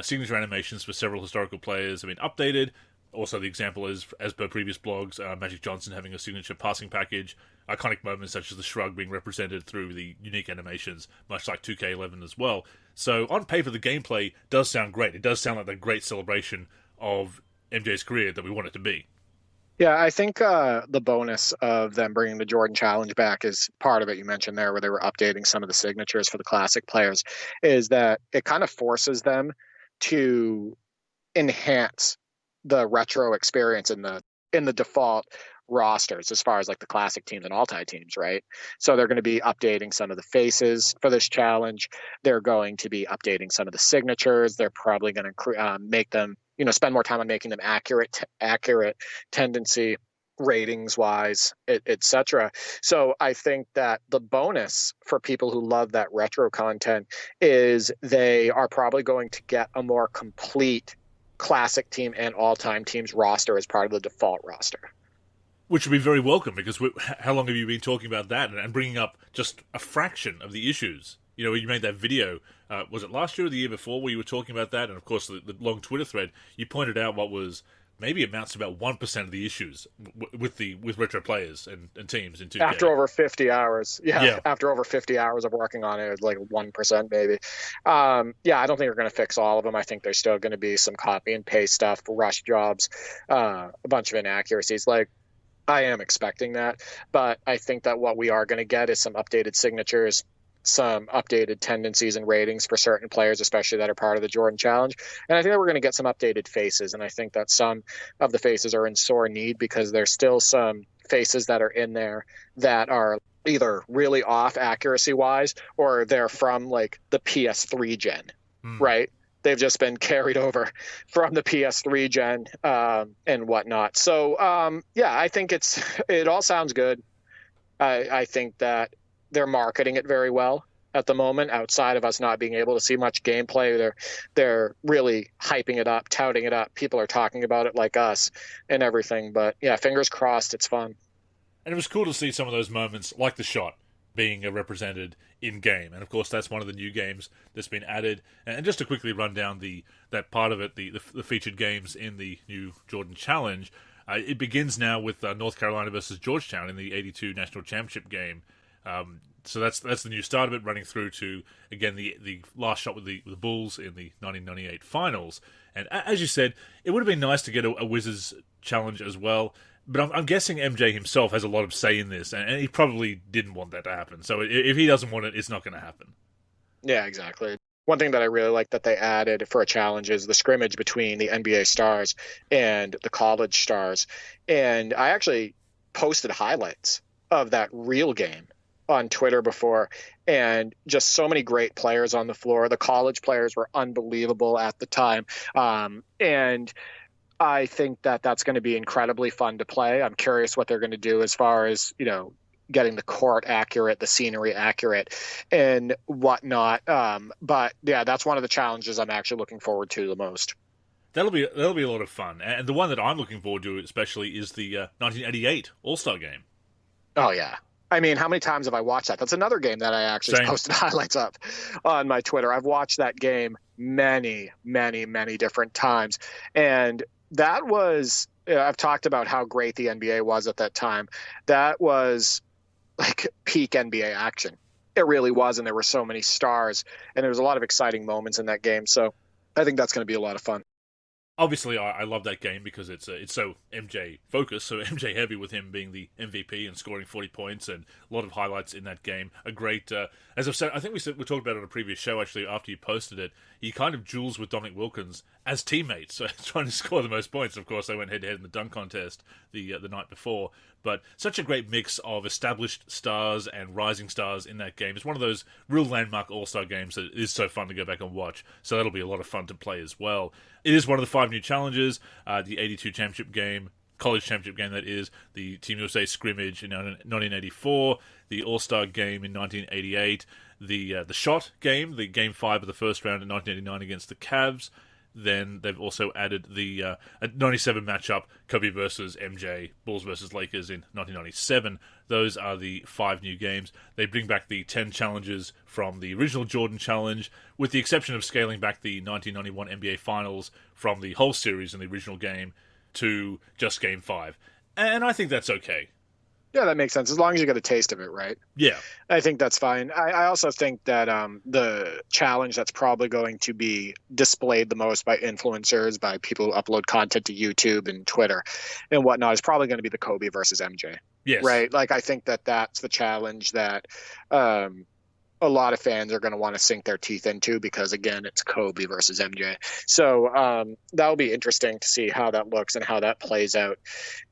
Signature animations for several historical players have been updated. Also, the example is, as per previous blogs, Magic Johnson having a signature passing package. Iconic moments such as the shrug being represented through the unique animations, much like 2K11 as well. So, on paper, the gameplay does sound great. It does sound like a great celebration of MJ's career that we want it to be. Yeah, I think the bonus of them bringing the Jordan Challenge back is part of it. You mentioned there where they were updating some of the signatures for the classic players, is that it kind of forces them to enhance the retro experience in the default rosters as far as like the classic teams and all-tie teams, right? So they're going to be updating some of the faces for this challenge. They're going to be updating some of the signatures. They're probably going to make them, spend more time on making them accurate tendency ratings wise, etc. So I think that the bonus for people who love that retro content is they are probably going to get a more complete classic team and all-time teams roster as part of the default roster. Which would be very welcome, because how long have you been talking about that and bringing up just a fraction of the issues? You made that video, was it last year or the year before, where you were talking about that? And of course, the long Twitter thread, you pointed out what was maybe amounts to about 1% of the issues with retro players and teams in 2K. After over 50 hours. Yeah. After over 50 hours of working on it, it's like 1% maybe. I don't think they're going to fix all of them. I think there's still going to be some copy and paste stuff, rush jobs, a bunch of inaccuracies. Like, I am expecting that, but I think that what we are going to get is some updated signatures, some updated tendencies and ratings for certain players, especially that are part of the Jordan Challenge. And I think that we're going to get some updated faces. And I think that some of the faces are in sore need because there's still some faces that are in there that are either really off accuracy wise, or they're from like the PS3 gen, right? They've just been carried over from the PS3 gen and whatnot. So, I think it all sounds good. I think that they're marketing it very well at the moment, outside of us not being able to see much gameplay. They're really hyping it up, touting it up. People are talking about it like us and everything. But yeah, fingers crossed, it's fun. And it was cool to see some of those moments, like the shot, being represented in-game. And of course, that's one of the new games that's been added. And just to quickly run down that part of it, the featured games in the new Jordan Challenge, it begins now with North Carolina versus Georgetown in the 82 National Championship game. So that's the new start of it, running through to, again, the last shot with the Bulls in the 1998 finals. And as you said, it would have been nice to get a Wizards challenge as well. But I'm guessing MJ himself has a lot of say in this, and he probably didn't want that to happen. So if he doesn't want it, it's not going to happen. Yeah, exactly. One thing that I really like that they added for a challenge is the scrimmage between the NBA stars and the college stars. And I actually posted highlights of that real game on Twitter before, and just so many great players on the floor. The college players were unbelievable at the time. And I think that that's going to be incredibly fun to play. I'm curious what they're going to do as far as, getting the court accurate, the scenery accurate, and whatnot. But yeah, that's one of the challenges I'm actually looking forward to the most. That'll be a lot of fun. And the one that I'm looking forward to especially is the 1988 All-Star Game. Oh, yeah. I mean, how many times have I watched that? That's another game that I actually posted highlights of on my Twitter. I've watched that game many, many, many different times. And that was, I've talked about how great the NBA was at that time. That was like peak NBA action. It really was. And there were so many stars, and there was a lot of exciting moments in that game. So I think that's going to be a lot of fun. Obviously, I love that game because it's so MJ focused, so MJ heavy, with him being the MVP and scoring 40 points, and a lot of highlights in that game. A great, as I've said, I think we talked about it on a previous show actually after you posted it. He kind of duels with Dominic Wilkins as teammates, so trying to score the most points. Of course, they went head to head in the dunk contest the night before. But such a great mix of established stars and rising stars in that game. It's one of those real landmark All-Star games that is so fun to go back and watch. So that'll be a lot of fun to play as well. It is one of the 5 new challenges. The 82 championship game, college championship game that is, the Team USA scrimmage in 1984, the All-Star game in 1988, the shot game, the Game 5 of the first round in 1989 against the Cavs. Then they've also added the 97 matchup, Kobe versus MJ, Bulls versus Lakers in 1997. Those are the 5 new games. They bring back the 10 challenges from the original Jordan Challenge, with the exception of scaling back the 1991 NBA Finals from the whole series in the original game to just Game 5. And I think that's okay. Yeah, that makes sense. As long as you get a taste of it, right? Yeah. I think that's fine. I also think that the challenge that's probably going to be displayed the most by influencers, by people who upload content to YouTube and Twitter and whatnot, is probably going to be the Kobe versus MJ. Yes. Right? Like, I think that that's the challenge that a lot of fans are going to want to sink their teeth into because, again, it's Kobe versus MJ. So that'll be interesting to see how that looks and how that plays out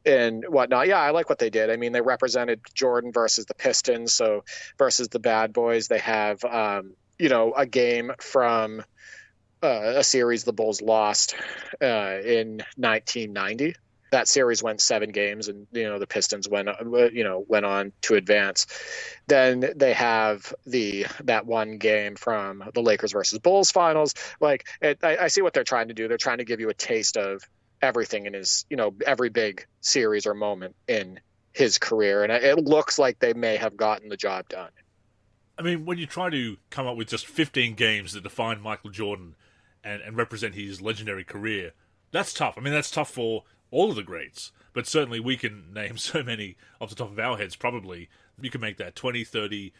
and whatnot. Yeah, I like what they did. I mean, they represented Jordan versus the Pistons, so versus the Bad Boys. They have, a game from a series the Bulls lost in 1990. That series went 7 games, and the Pistons went on to advance. Then they have that one game from the Lakers versus Bulls finals. Like, I see what they're trying to do. They're trying to give you a taste of everything in his, every big series or moment in his career, and it looks like they may have gotten the job done. I mean, when you try to come up with just 15 games that define Michael Jordan and represent his legendary career, that's tough. I mean, that's tough for all of the greats, but certainly we can name so many off the top of our heads. Probably you can make that 20, 30,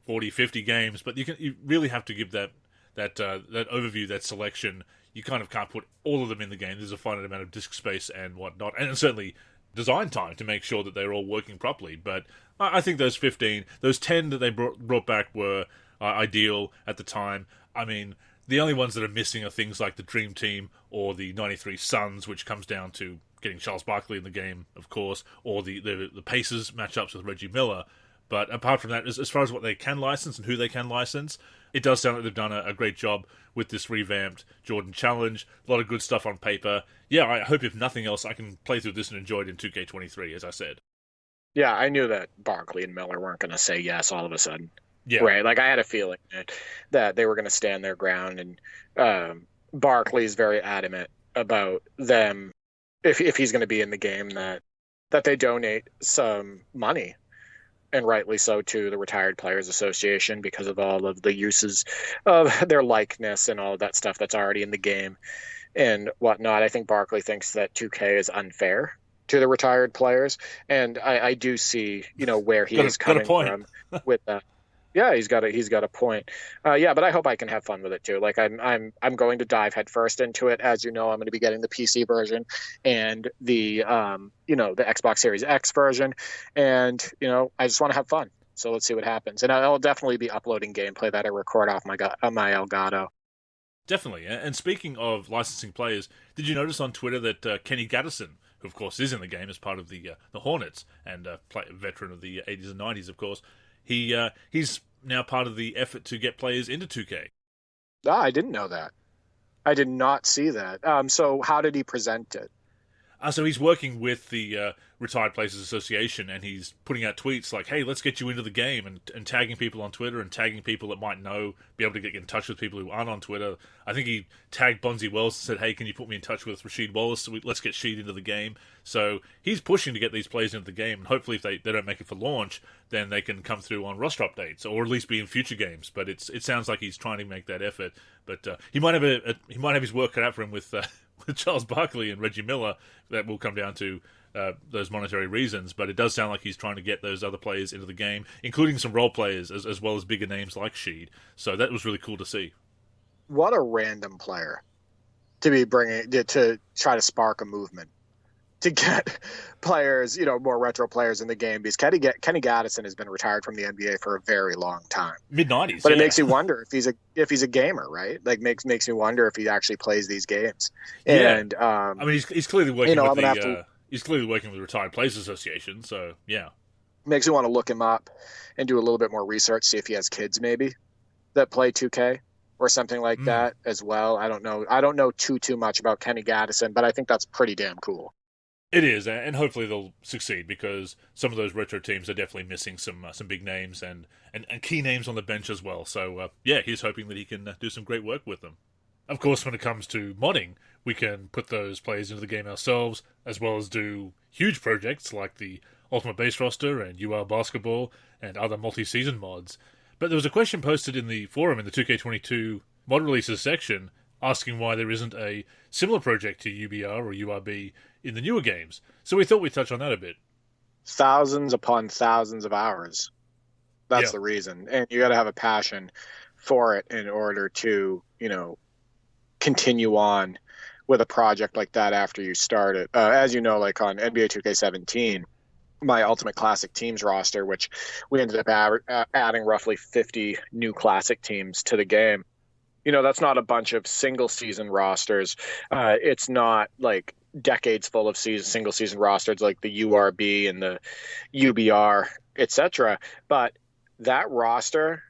40, 50 games, but you really have to give that overview, that selection. You kind of can't put all of them in the game. There's a finite amount of disk space and whatnot, and certainly design time to make sure that they're all working properly. But I think those 15, those 10 that they brought back were ideal at the time. I mean, the only ones that are missing are things like the Dream Team or the 93 Suns, which comes down to getting Charles Barkley in the game, of course, or the Pacers matchups with Reggie Miller. But apart from that, as far as what they can license and who they can license, it does sound like they've done a great job with this revamped Jordan Challenge. A lot of good stuff on paper. Yeah, I hope if nothing else, I can play through this and enjoy it in 2K23, as I said. Yeah, I knew that Barkley and Miller weren't going to say yes all of a sudden. Yeah. Right. Like, I had a feeling that they were going to stand their ground, and Barkley's very adamant about them, if he's going to be in the game, that they donate some money, and rightly so, to the Retired Players Association because of all of the uses of their likeness and all of that stuff that's already in the game and whatnot. I think Barkley thinks that 2K is unfair to the retired players, and I do see where he is coming from with that. Yeah, he's got a point. But I hope I can have fun with it too. Like, I'm going to dive headfirst into it. As you know, I'm going to be getting the PC version and the the Xbox Series X version, and I just want to have fun. So let's see what happens. And I'll definitely be uploading gameplay that I record off my Elgato. Definitely. And speaking of licensing players, did you notice on Twitter that Kenny Gattison, who of course is in the game as part of the Hornets and a veteran of the 80s and 90s, of course, he's now part of the effort to get players into 2K. I didn't know that. I did not see that. So how did he present it? So he's working with the Retired Players Association, and he's putting out tweets like, hey, let's get you into the game, and tagging people on Twitter and tagging people that might know, be able to get in touch with people who aren't on Twitter. I think he tagged Bonzi Wells and said, hey, can you put me in touch with Rasheed Wallace? So let's get Sheed into the game. So he's pushing to get these players into the game, and hopefully if they don't make it for launch, then they can come through on roster updates, or at least be in future games. But it sounds like he's trying to make that effort. But he might have his work cut out for him with Charles Barkley and Reggie Miller. That will come down to those monetary reasons, but it does sound like he's trying to get those other players into the game, including some role players as well as bigger names like Sheed. So that was really cool to see. What a random player to be bringing to try to spark a movement, to get players, more retro players in the game, because Kenny Gattison has been retired from the NBA for a very long time, mid-90s. But it makes you wonder if he's a gamer, right? Like makes me wonder if he actually plays these games. Yeah. And I mean, he's clearly working with he's clearly working with the Retired Players Association. So yeah, makes me want to look him up and do a little bit more research, see if he has kids maybe that play 2K or something like that as well. I don't know too much about Kenny Gattison, but I think that's pretty damn cool. It is, and hopefully they'll succeed, because some of those retro teams are definitely missing some big names and key names on the bench as well. So he's hoping that he can do some great work with them. Of course, when it comes to modding, we can put those players into the game ourselves, as well as do huge projects like the Ultimate Base Roster and UR Basketball and other multi-season mods. But there was a question posted in the forum in the 2K22 mod releases section asking why there isn't a similar project to UBR or URB in the newer games. So we thought we'd touch on that a bit. thousands upon thousands of hours. That's Yeah. the reason. And you got to have a passion for it in order to, continue on with a project like that after you start it. As you know, like on NBA 2K17, my Ultimate Classic Teams roster, which we ended up adding roughly 50 new Classic teams to the game. That's not a bunch of single season rosters. It's not like decades full of single season rosters like the URB and the UBR, etc. But that roster,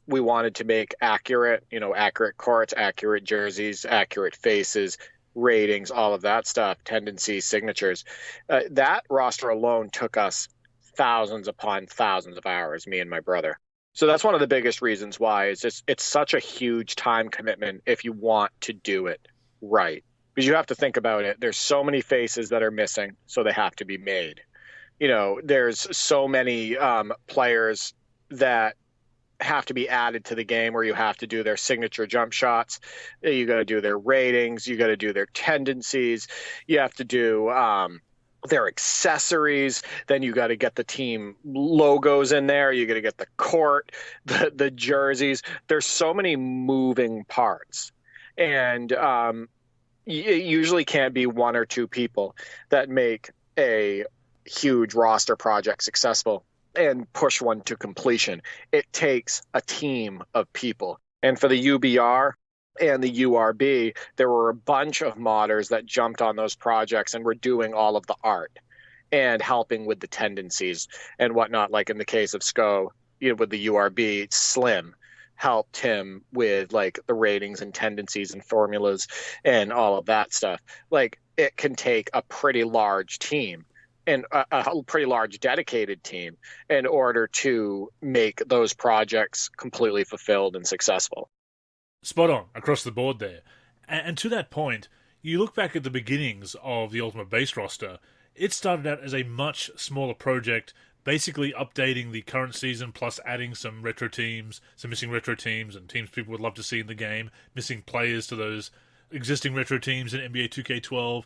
we wanted to make accurate courts, accurate jerseys, accurate faces, ratings, all of that stuff, tendencies, signatures. That roster alone took us thousands upon thousands of hours, me and my brother. So that's one of the biggest reasons why it's such a huge time commitment if you want to do it right. Because you have to think about it. There's so many faces that are missing, so they have to be made. There's so many players that have to be added to the game where you have to do their signature jump shots. You got to do their ratings. You got to do their tendencies. You have to do their accessories. Then you got to get the team logos in there. You got to get the court, the jerseys. There's so many moving parts. And it usually can't be one or two people that make a huge roster project successful and push one to completion. It takes a team of people. And for the UBR and the URB, there were a bunch of modders that jumped on those projects and were doing all of the art and helping with the tendencies and whatnot. Like in the case of SCO, with the URB, Slim helped him with like the ratings and tendencies and formulas and all of that stuff. Like it can take a pretty large team and a pretty large dedicated team in order to make those projects completely fulfilled and successful. Spot on, across the board there. And to that point, you look back at the beginnings of the Ultimate Base roster, it started out as a much smaller project, basically updating the current season plus adding some retro teams, some missing retro teams, and teams people would love to see in the game, missing players to those existing retro teams in NBA 2K12.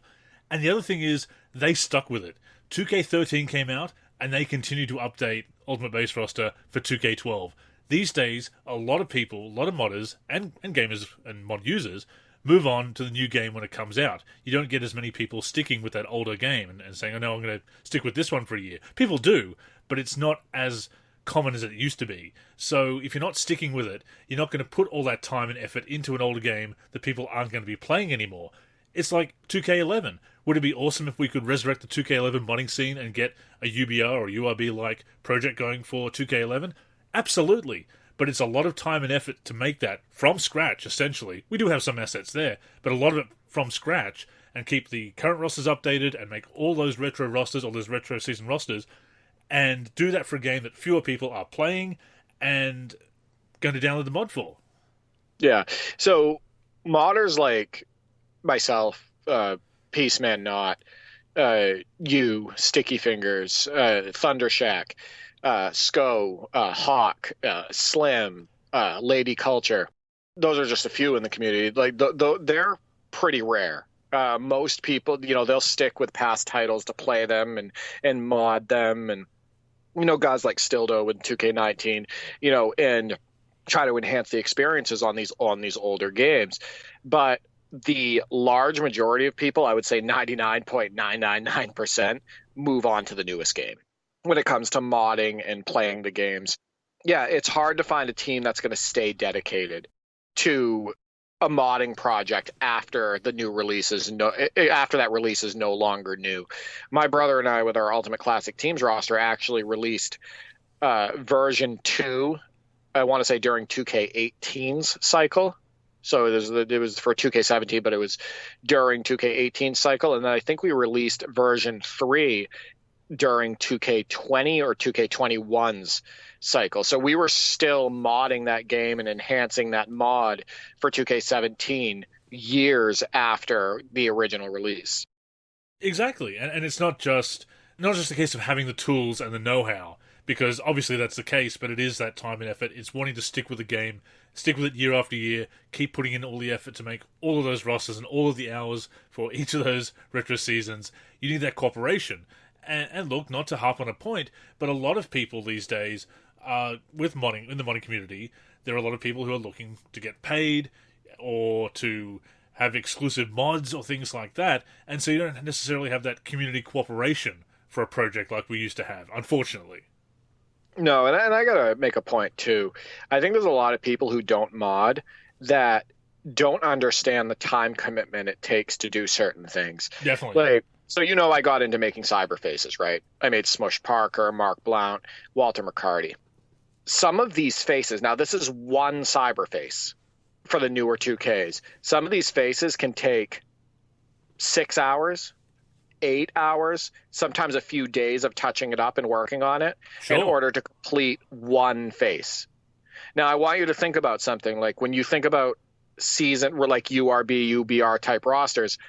And the other thing is, they stuck with it. 2K13 came out, and they continue to update Ultimate Base roster for 2K12. These days, a lot of people, a lot of modders, and gamers and mod users move on to the new game when it comes out. You don't get as many people sticking with that older game and saying, oh no, I'm going to stick with this one for a year. People do, but it's not as common as it used to be. So if you're not sticking with it, you're not going to put all that time and effort into an older game that people aren't going to be playing anymore. It's like 2K11. Would it be awesome if we could resurrect the 2K11 modding scene and get a UBR or URB-like project going for 2K11? Absolutely. But it's a lot of time and effort to make that from scratch, essentially. We do have some assets there, but a lot of it from scratch, and keep the current rosters updated and make all those retro rosters, all those retro season rosters, and do that for a game that fewer people are playing and going to download the mod for. Yeah. So modders like myself, Peaceman Not, you, Sticky Fingers, Thundershack, SCO, Hawk, Slim, Lady Culture. Those are just a few in the community. Like they're pretty rare. Most people, they'll stick with past titles to play them and mod them, and guys like Stildo with 2K19, and try to enhance the experiences on these older games. But the large majority of people, I would say 99.999%, move on to the newest game when it comes to modding and playing the games. Yeah, it's hard to find a team that's going to stay dedicated to a modding project after the new release after that release is no longer new. My brother and I, with our Ultimate Classic Teams roster, actually released version 2, I want to say during 2K18's cycle. So it was for 2K17, but it was during 2K18 cycle. And then I think we released version 3 during 2K20 or 2K21's cycle. So we were still modding that game and enhancing that mod for 2K17 years after the original release. Exactly. And it's not just a case of having the tools and the know-how, because obviously that's the case, but it is that time and effort. It's wanting to stick with the game, stick with it year after year, keep putting in all the effort to make all of those rosters and all of the hours for each of those retro seasons. You need that cooperation. And look, not to harp on a point, but a lot of people these days, with modding, in the modding community, there are a lot of people who are looking to get paid or to have exclusive mods or things like that, and so you don't necessarily have that community cooperation for a project like we used to have, unfortunately. No, and I gotta make a point too. I think there's a lot of people who don't mod that don't understand the time commitment it takes to do certain things. Definitely. Like, so I got into making cyber faces, right? I made Smush Parker, Mark Blount, Walter McCarty. Some of these faces, now this is one cyber face for the newer 2Ks. Some of these faces can take 6 hours, 8 hours, sometimes a few days of touching it up and working on it in order to complete one face. Now, I want you to think about something like when you think about season, like URB, UBR type rosters,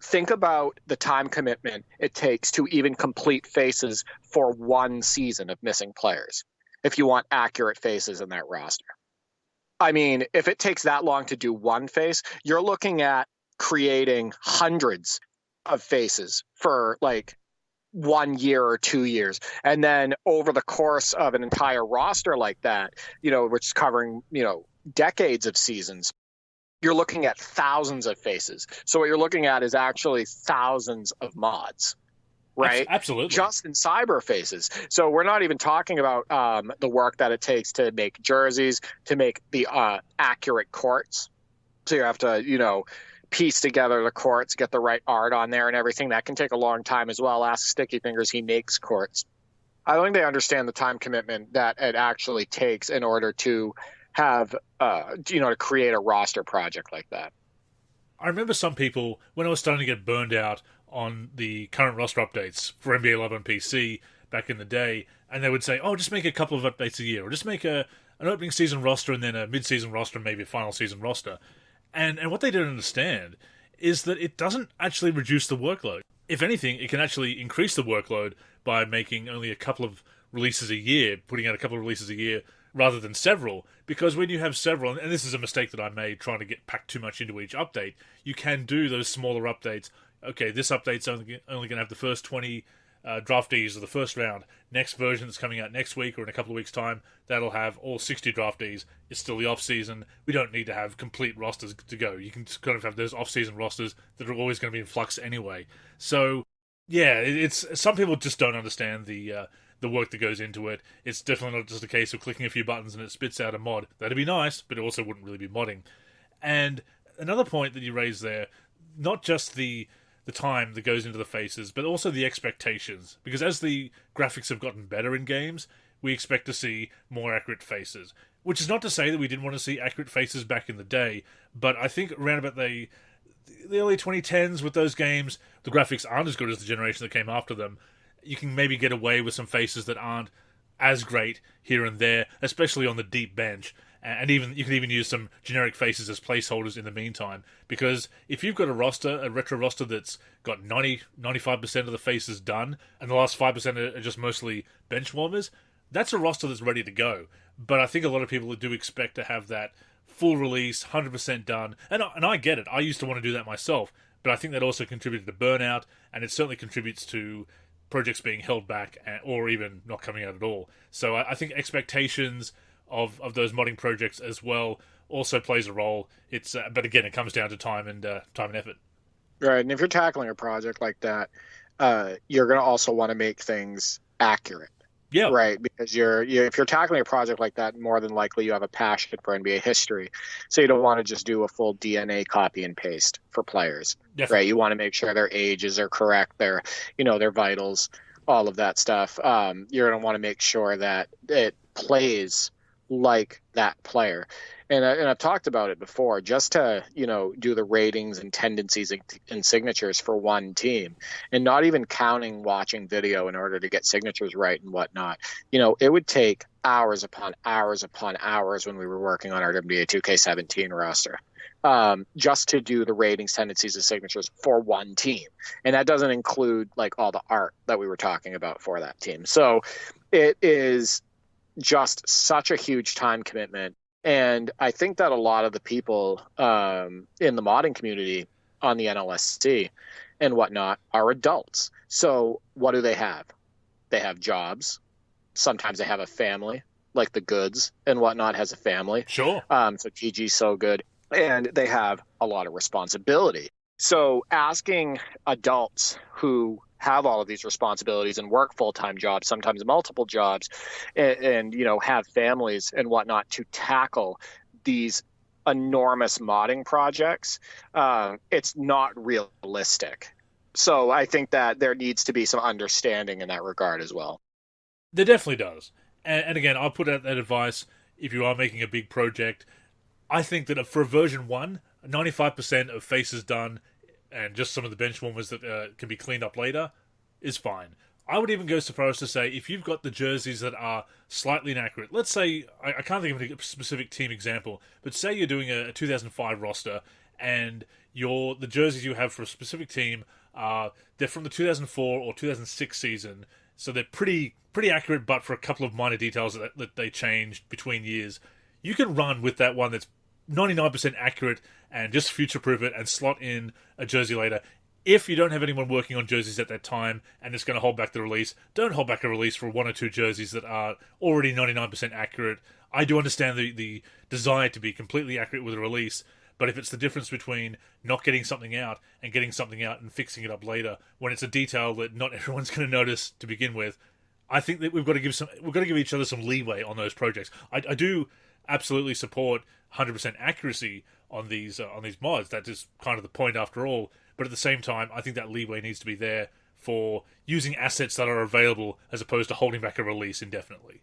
think about the time commitment it takes to even complete faces for one season of missing players if you want accurate faces in that roster. I mean, if it takes that long to do one face, you're looking at creating hundreds of faces for like 1 year or 2 years. And then over the course of an entire roster like that, which is covering, decades of seasons, you're looking at thousands of faces. So what you're looking at is actually thousands of mods, right? Absolutely. Just in cyber faces. So we're not even talking about the work that it takes to make jerseys, to make the accurate courts. So you have to, piece together the courts, get the right art on there and everything. That can take a long time as well. Ask Sticky Fingers, he makes courts. I don't think they understand the time commitment that it actually takes in order to have, to create a roster project like that. I remember some people, when I was starting to get burned out on the current roster updates for NBA Live on PC back in the day, and they would say, just make a couple of updates a year, or just make an opening season roster and then a mid-season roster and maybe a final season roster. And what they don't understand is that it doesn't actually reduce the workload. If anything, it can actually increase the workload by making only a couple of releases a year, putting out a couple of releases a year rather than several, because when you have several, and this is a mistake that I made trying to get packed too much into each update, you can do those smaller updates. Okay, this update's only going to have the first 20 draftees of the first round. Next version that's coming out next week or in a couple of weeks' time, that'll have all 60 draftees. It's still the off-season. We don't need to have complete rosters to go. You can just kind of have those off-season rosters that are always going to be in flux anyway. So, yeah, it's some people just don't understand the work that goes into it. It's definitely not just a case of clicking a few buttons and it spits out a mod. That'd be nice, but it also wouldn't really be modding. And another point that you raised there, not just the time that goes into the faces, but also the expectations. Because as the graphics have gotten better in games, we expect to see more accurate faces. Which is not to say that we didn't want to see accurate faces back in the day, but I think around about the early 2010s with those games, the graphics aren't as good as the generation that came after them. You can maybe get away with some faces that aren't as great here and there, especially on the deep bench. And even you can even use some generic faces as placeholders in the meantime. Because if you've got a retro roster that's got 95% of the faces done, and the last 5% are just mostly bench warmers, that's a roster that's ready to go. But I think a lot of people do expect to have that full release, 100% done. And I get it. I used to want to do that myself. But I think that also contributed to burnout, and it certainly contributes to projects being held back or even not coming out at all. So I think expectations of those modding projects as well also plays a role. It's but again, it comes down to time and effort. Right, and if you're tackling a project like that, you're going to also want to make things accurate. Yeah. Right, because if you're tackling a project like that, more than likely you have a passion for NBA history, so you don't want to just do a full DNA copy and paste for players. Definitely. Right? You want to make sure their ages are correct, their vitals, all of that stuff. You're going to want to make sure that it plays like that player. And I've talked about it before, just to, do the ratings and tendencies and signatures for one team, and not even counting watching video in order to get signatures right and whatnot. It would take hours upon hours upon hours when we were working on our NBA 2K17 roster, just to do the ratings, tendencies, and signatures for one team. And that doesn't include like all the art that we were talking about for that team. So it is just such a huge time commitment. And I think that a lot of the people in the modding community on the NLSC and whatnot are adults. So what do they have? They have jobs. Sometimes they have a family, like the Goods and whatnot has a family. Sure. So TG's so good. And they have a lot of responsibility. So asking adults who have all of these responsibilities and work full-time jobs, sometimes multiple jobs, and have families and whatnot to tackle these enormous modding projects, it's not realistic. So I think that there needs to be some understanding in that regard as well. There definitely does. And again, I'll put out that advice if you are making a big project. I think that for version 1, 95% of faces done and just some of the bench warmers that can be cleaned up later is fine. I would even go so far as to say if you've got the jerseys that are slightly inaccurate, let's say, I can't think of a specific team example, but say you're doing a 2005 roster and the jerseys you have for a specific team, they're from the 2004 or 2006 season, so they're pretty accurate, but for a couple of minor details that they changed between years. You can run with that one that's 99% accurate and just future-proof it and slot in a jersey later. If you don't have anyone working on jerseys at that time and it's going to hold back the release, don't hold back a release for 1 or 2 jerseys that are already 99% accurate. I do understand the desire to be completely accurate with a release, but if it's the difference between not getting something out and getting something out and fixing it up later, when it's a detail that not everyone's going to notice to begin with, I think that we've got to give each other some leeway on those projects. I do absolutely support 100% accuracy on these mods. That is kind of the point after all. But at the same time, I think that leeway needs to be there for using assets that are available as opposed to holding back a release indefinitely.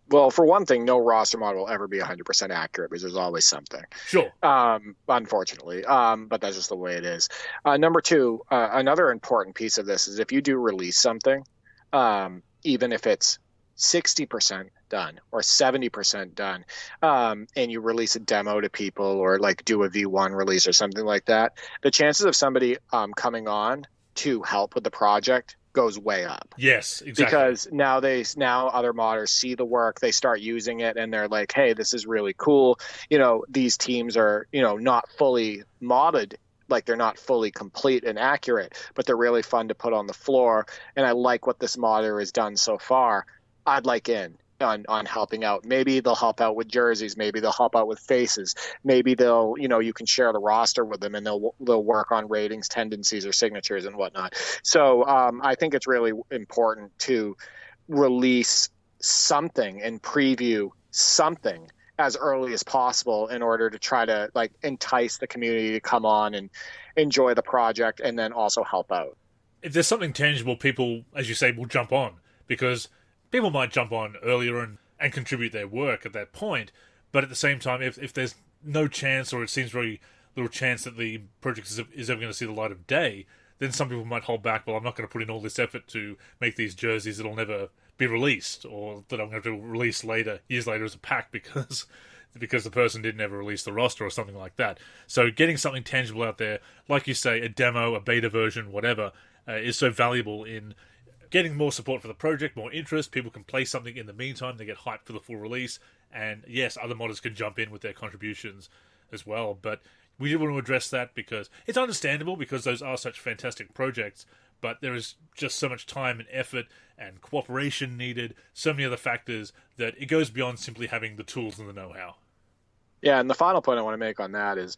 Well, for one thing, no roster mod will ever be 100% accurate because there's always something. Sure. Unfortunately. But that's just the way it is. Number 2, another important piece of this is if you do release something, even if it's 60% done or 70% done, and you release a demo to people or like do a V1 release or something like that, the chances of somebody coming on to help with the project goes way up. Yes, exactly. Because now other modders see the work, they start using it, and they're like, hey, this is really cool. These teams are, not fully modded, like they're not fully complete and accurate, but they're really fun to put on the floor. And I like what this modder has done so far. I'd like in on helping out. Maybe they'll help out with jerseys. Maybe they'll help out with faces. Maybe they'll, you can share the roster with them and they'll work on ratings, tendencies, or signatures and whatnot. So I think it's really important to release something and preview something as early as possible in order to try to entice the community to come on and enjoy the project and then also help out. If there's something tangible, people, as you say, will jump on because people might jump on earlier and contribute their work at that point, but at the same time, if there's no chance or it seems very little chance that the project is ever going to see the light of day, then some people might hold back, well, I'm not going to put in all this effort to make these jerseys that'll never be released or that I'm going to have to release years later as a pack because the person didn't ever release the roster or something like that. So getting something tangible out there, like you say, a demo, a beta version, whatever, is so valuable in getting more support for the project, more interest. People can play something in the meantime. They get hyped for the full release. And yes, other modders can jump in with their contributions as well. But we did want to address that because it's understandable because those are such fantastic projects. But there is just so much time and effort and cooperation needed, so many other factors that it goes beyond simply having the tools and the know-how. Yeah, and the final point I want to make on that is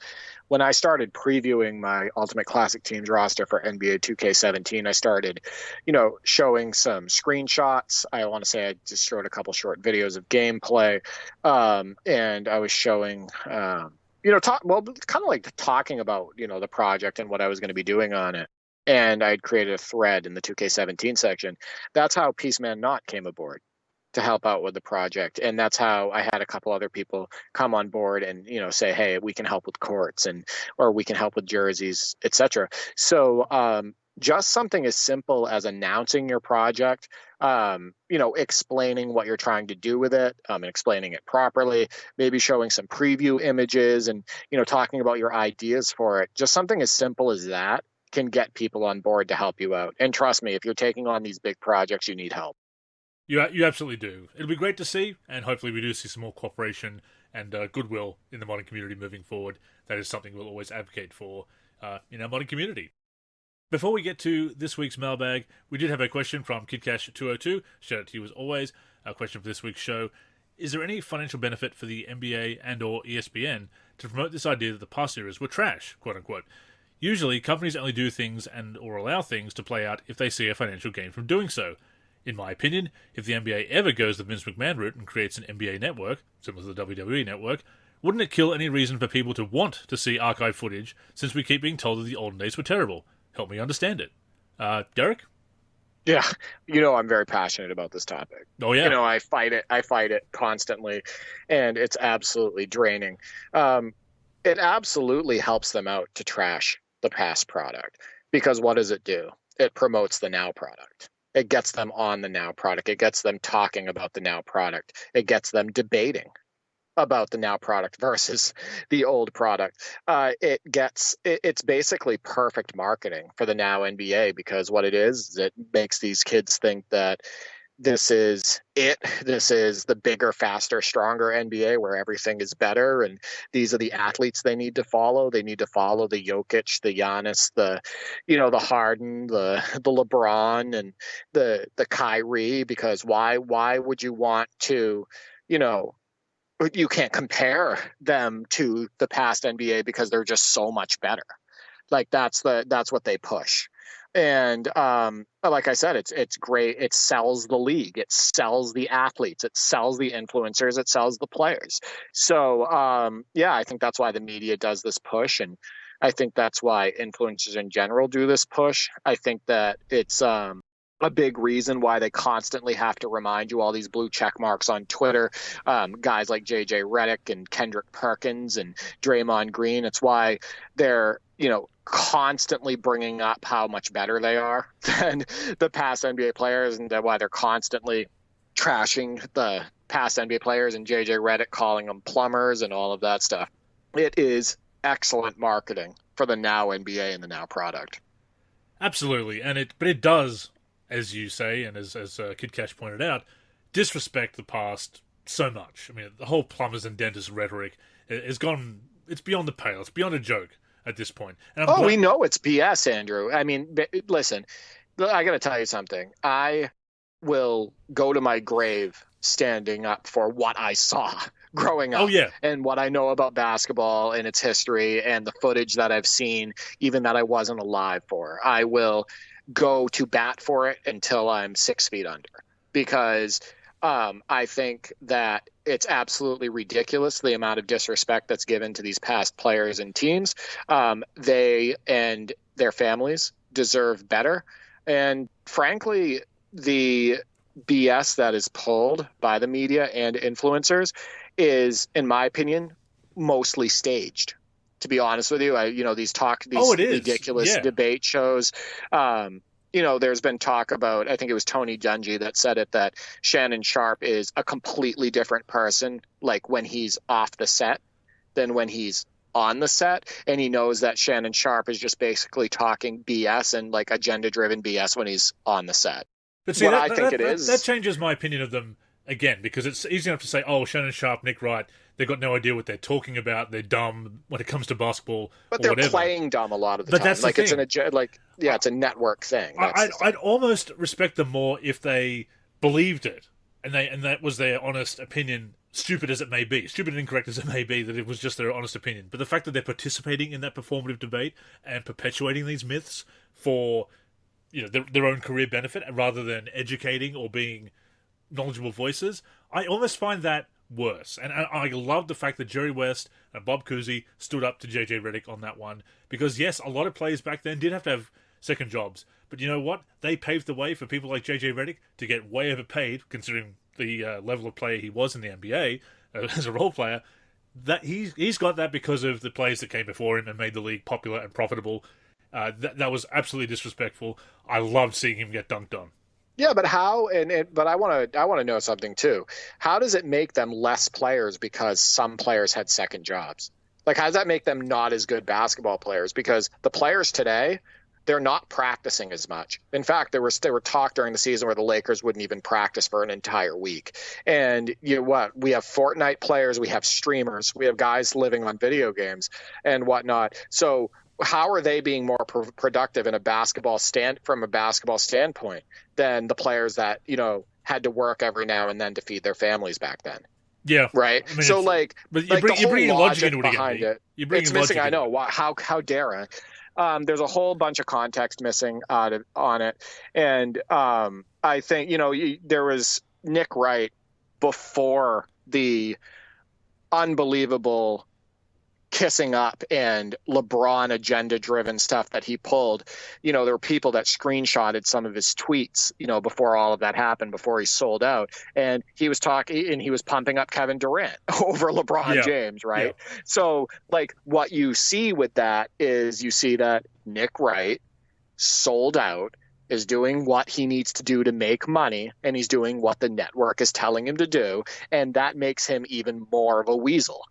when I started previewing my Ultimate Classic Teams roster for NBA 2K17, I started, showing some screenshots. I want to say I just showed a couple short videos of gameplay, and I was showing, kind of like talking about, the project and what I was going to be doing on it. And I'd created a thread in the 2K17 section. That's how Peaceman Knott came aboard to help out with the project. And that's how I had a couple other people come on board and, say, hey, we can help with courts or we can help with jerseys, etc. So just something as simple as announcing your project, explaining what you're trying to do with it, and explaining it properly, maybe showing some preview images and, talking about your ideas for it. Just something as simple as that can get people on board to help you out. And trust me, if you're taking on these big projects, you need help. You absolutely do. It'll be great to see, and hopefully we do see some more cooperation and goodwill in the modding community moving forward. That is something we'll always advocate for in our modding community. Before we get to this week's mailbag, we did have a question from KidCash202. Shout out to you as always. Our question for this week's show: is there any financial benefit for the NBA and/or ESPN to promote this idea that the past eras were trash, quote unquote? Usually, companies only do things and/or allow things to play out if they see a financial gain from doing so. In my opinion, if the NBA ever goes the Vince McMahon route and creates an NBA network, similar to the WWE network, wouldn't it kill any reason for people to want to see archive footage, since we keep being told that the olden days were terrible? Help me understand it. Derek? Yeah, I'm very passionate about this topic. Oh, yeah. I fight it constantly, and it's absolutely draining. It absolutely helps them out to trash the past product, because what does it do? It promotes the now product. It gets them on the now product. It gets them talking about the now product. It gets them debating about the now product versus the old product. It's basically perfect marketing for the now NBA, because what it is it makes these kids think that this is it. This is the bigger, faster, stronger NBA where everything is better, and these are the athletes they need to follow. They need to follow the Jokic, the Giannis, the Harden, the LeBron, and the Kyrie, because why would you want to, you can't compare them to the past NBA because they're just so much better. Like that's what they push. And like I said, it's great. It sells the league. It sells the athletes. It sells the influencers. It sells the players. So I think that's why the media does this push, and I think that's why influencers in general do this push. I think that it's a big reason why they constantly have to remind you all these blue check marks on Twitter, guys like JJ Redick and Kendrick Perkins and Draymond Green. It's why they're constantly bringing up how much better they are than the past NBA players, and why they're constantly trashing the past NBA players, and JJ Redick calling them plumbers and all of that stuff. It is excellent marketing for the now NBA and the now product. Absolutely, but it does, as you say, and as Kid Cash pointed out, disrespect the past so much. I mean, the whole plumbers and dentists rhetoric is gone. It's beyond the pale. It's beyond a joke at this point. And we know it's BS, Andrew. I mean, listen, I got to tell you something. I will go to my grave standing up for what I saw growing up. Oh, yeah. And what I know about basketball and its history and the footage that I've seen, even that I wasn't alive for. I will go to bat for it until I'm 6 feet under, because I think that it's absolutely ridiculous the amount of disrespect that's given to these past players and teams. They and their families deserve better. And frankly, the BS that is pulled by the media and influencers is, in my opinion, mostly staged. To be honest with you, these ridiculous debate shows. There's been talk about, I think it was Tony Dungy that said it, that Shannon Sharp is a completely different person, like when he's off the set than when he's on the set. And he knows that Shannon Sharp is just basically talking BS and like agenda-driven BS when he's on the set. But see, that changes my opinion of them again, because it's easy enough to say, oh, Shannon Sharp, Nick Wright, they've got no idea what they're talking about. They're dumb when it comes to basketball. But they're playing dumb a lot of the time. That's like the it's thing. It's a network thing. I'd almost respect them more if they believed it, and that was their honest opinion, stupid as it may be, stupid and incorrect as it may be, that it was just their honest opinion. But the fact that they're participating in that performative debate and perpetuating these myths for their own career benefit rather than educating or being knowledgeable voices, I almost find that worse. And I love the fact that Jerry West and Bob Cousy stood up to JJ Redick on that one, because yes, a lot of players back then did have to have second jobs, but you know what? They paved the way for people like JJ Redick to get way overpaid, considering the level of player he was in the NBA as a role player. That he's got that because of the players that came before him and made the league popular and profitable. That was absolutely disrespectful. I loved seeing him get dunked on. Yeah, but how? But I want to know something too. How does it make them less players because some players had second jobs? Like, how does that make them not as good basketball players? Because the players today, they're not practicing as much. In fact, there were talk during the season where the Lakers wouldn't even practice for an entire week. And you know what? We have Fortnite players, we have streamers, we have guys living on video games and whatnot. So how are they being more productive in from a basketball standpoint than the players that, had to work every now and then to feed their families back then? Yeah. Right. I mean, so but you're bringing logic into it behind again. It's missing. I know. How dare I? There's a whole bunch of context missing on it. And I think, there was Nick Wright before the unbelievable kissing up and LeBron agenda driven stuff that he pulled. There were people that screenshotted some of his tweets, before all of that happened, before he sold out. And he was talking and he was pumping up Kevin Durant over LeBron James, right? Yeah. So what you see with that is you see that Nick Wright sold out, is doing what he needs to do to make money, and he's doing what the network is telling him to do. And that makes him even more of a weasel.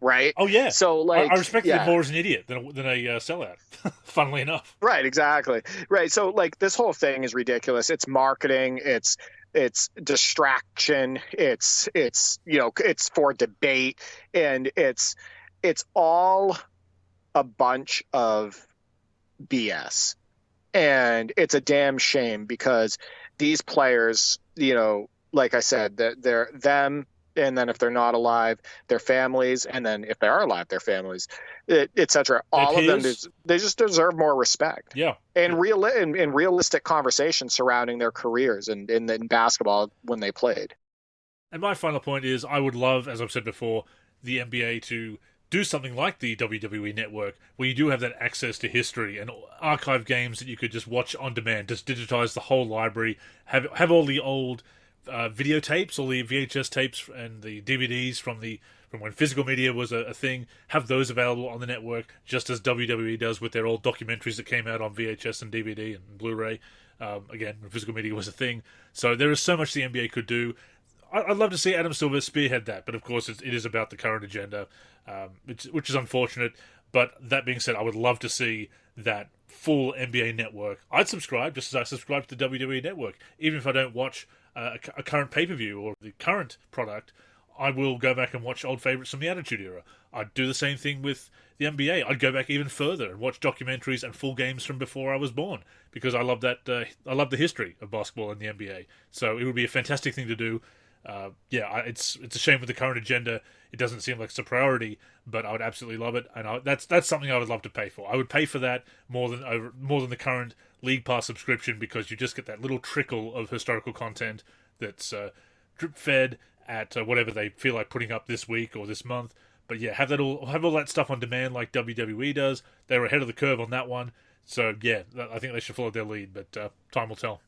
Right. Oh yeah. So I respect him more as an idiot than a sellout. Funnily enough. Right. Exactly. Right. So this whole thing is ridiculous. It's marketing. It's distraction. It's for debate, and it's all a bunch of BS, and it's a damn shame because these players, like I said, they're them. And then if they're not alive, their families, and then if they are alive, their families, etc. All of them, they just deserve more respect. Yeah, and realistic conversations surrounding their careers and in basketball when they played. And my final point is, I would love, as I've said before, the NBA to do something like the WWE Network, where you do have that access to history and archive games that you could just watch on demand, just digitize the whole library, have all the old videotapes, all the VHS tapes and the DVDs from when physical media was a thing, have those available on the network, just as WWE does with their old documentaries that came out on VHS and DVD and Blu-ray, again, when physical media was a thing. So there is so much the NBA could do. I'd love to see Adam Silver spearhead that, but of course it is about the current agenda, which is unfortunate. But that being said, I would love to see that full NBA network. I'd subscribe, just as I subscribe to the WWE network, even if I don't watch a current pay-per-view or the current product. I will go back and watch old favourites from the Attitude Era. I'd do the same thing with the NBA. I'd go back even further and watch documentaries and full games from before I was born, because I love that. I love the history of basketball and the NBA. So it would be a fantastic thing to do. It's a shame with the current agenda. It doesn't seem like it's a priority, but I would absolutely love it, and that's something I would love to pay for. I would pay for that more than the current League Pass subscription, because you just get that little trickle of historical content that's drip fed at whatever they feel like putting up this week or this month. But yeah, have all that stuff on demand like WWE does. They were ahead of the curve on that one, so yeah, I think they should follow their lead. But time will tell.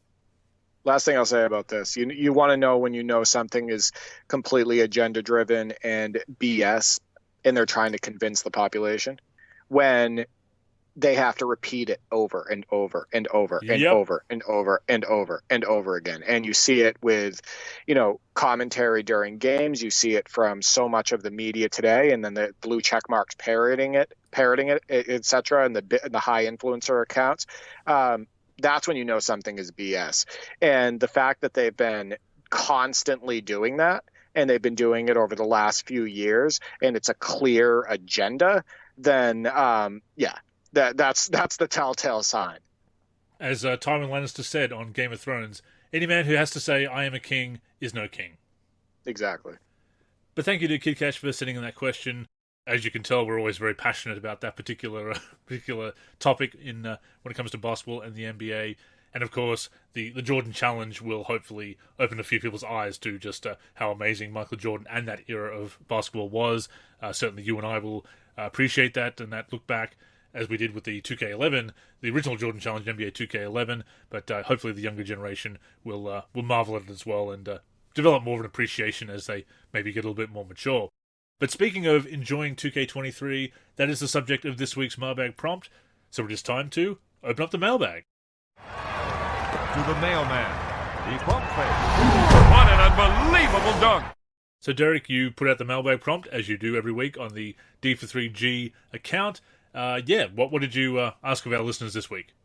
Last thing I'll say about this, you want to know when you know something is completely agenda driven and BS, and they're trying to convince the population, when they have to repeat it over and over and over and over and over and over and over again. And you see it with, commentary during games. You see it from so much of the media today, and then the blue check marks parroting it, etc. And the high influencer accounts. That's when you know something is BS. And the fact that they've been constantly doing that, and they've been doing it over the last few years, and it's a clear agenda, then that's the telltale sign. As Tywin Lannister said on Game of Thrones, any man who has to say "I am a king" is no king. Exactly. But thank you to Kid Cash for sending in that question. As you can tell, we're always very passionate about that particular topic in when it comes to basketball and the NBA. And of course, the Jordan Challenge will hopefully open a few people's eyes to just how amazing Michael Jordan and that era of basketball was. Certainly you and I will appreciate that and that look back, as we did with the 2K11, the original Jordan Challenge, NBA 2K11. But hopefully the younger generation will marvel at it as well and develop more of an appreciation as they maybe get a little bit more mature. But speaking of enjoying 2K23, that is the subject of this week's Mailbag prompt. So it is time to open up the mailbag. To the mailman, the pump fake. What an unbelievable dunk! So Derek, you put out the mailbag prompt, as you do every week, on the D for 3G account. What did you ask of our listeners this week?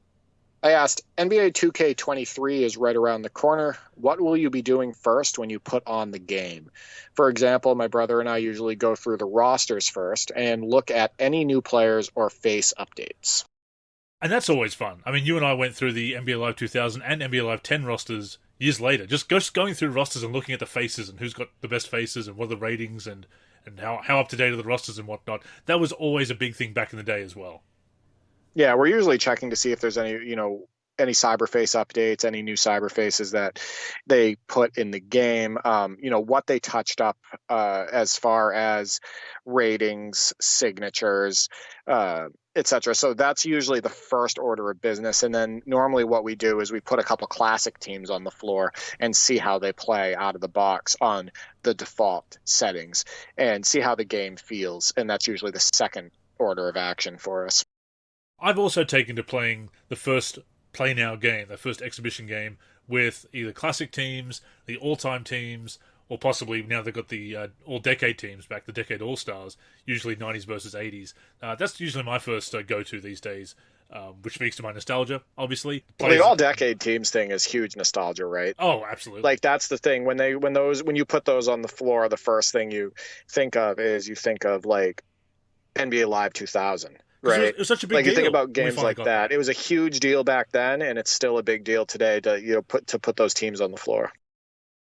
I asked, NBA 2K23 is right around the corner. What will you be doing first when you put on the game? For example, my brother and I usually go through the rosters first and look at any new players or face updates. And that's always fun. I mean, you and I went through the NBA Live 2000 and NBA Live 10 rosters years later. Just going through rosters and looking at the faces and who's got the best faces and what are the ratings and how up-to-date are the rosters and whatnot. That was always a big thing back in the day as well. Yeah, we're usually checking to see if there's any, any cyberface updates, any new cyberfaces that they put in the game, what they touched up as far as ratings, signatures, etc. So that's usually the first order of business. And then normally what we do is we put a couple classic teams on the floor and see how they play out of the box on the default settings and see how the game feels. And that's usually the second order of action for us. I've also taken to playing the first Play Now game, the first exhibition game, with either classic teams, the all-time teams, or possibly now they've got the all-decade teams back, the Decade All-Stars, usually 90s versus 80s. That's usually my first go-to these days, which speaks to my nostalgia, obviously. Well, the all-decade teams thing is huge nostalgia, right? Oh, absolutely. Like, that's the thing. When you put those on the floor, the first thing you think of like NBA Live 2000. Right. It was such a big deal. You think about games like that. It was a huge deal back then, and it's still a big deal today to put those teams on the floor.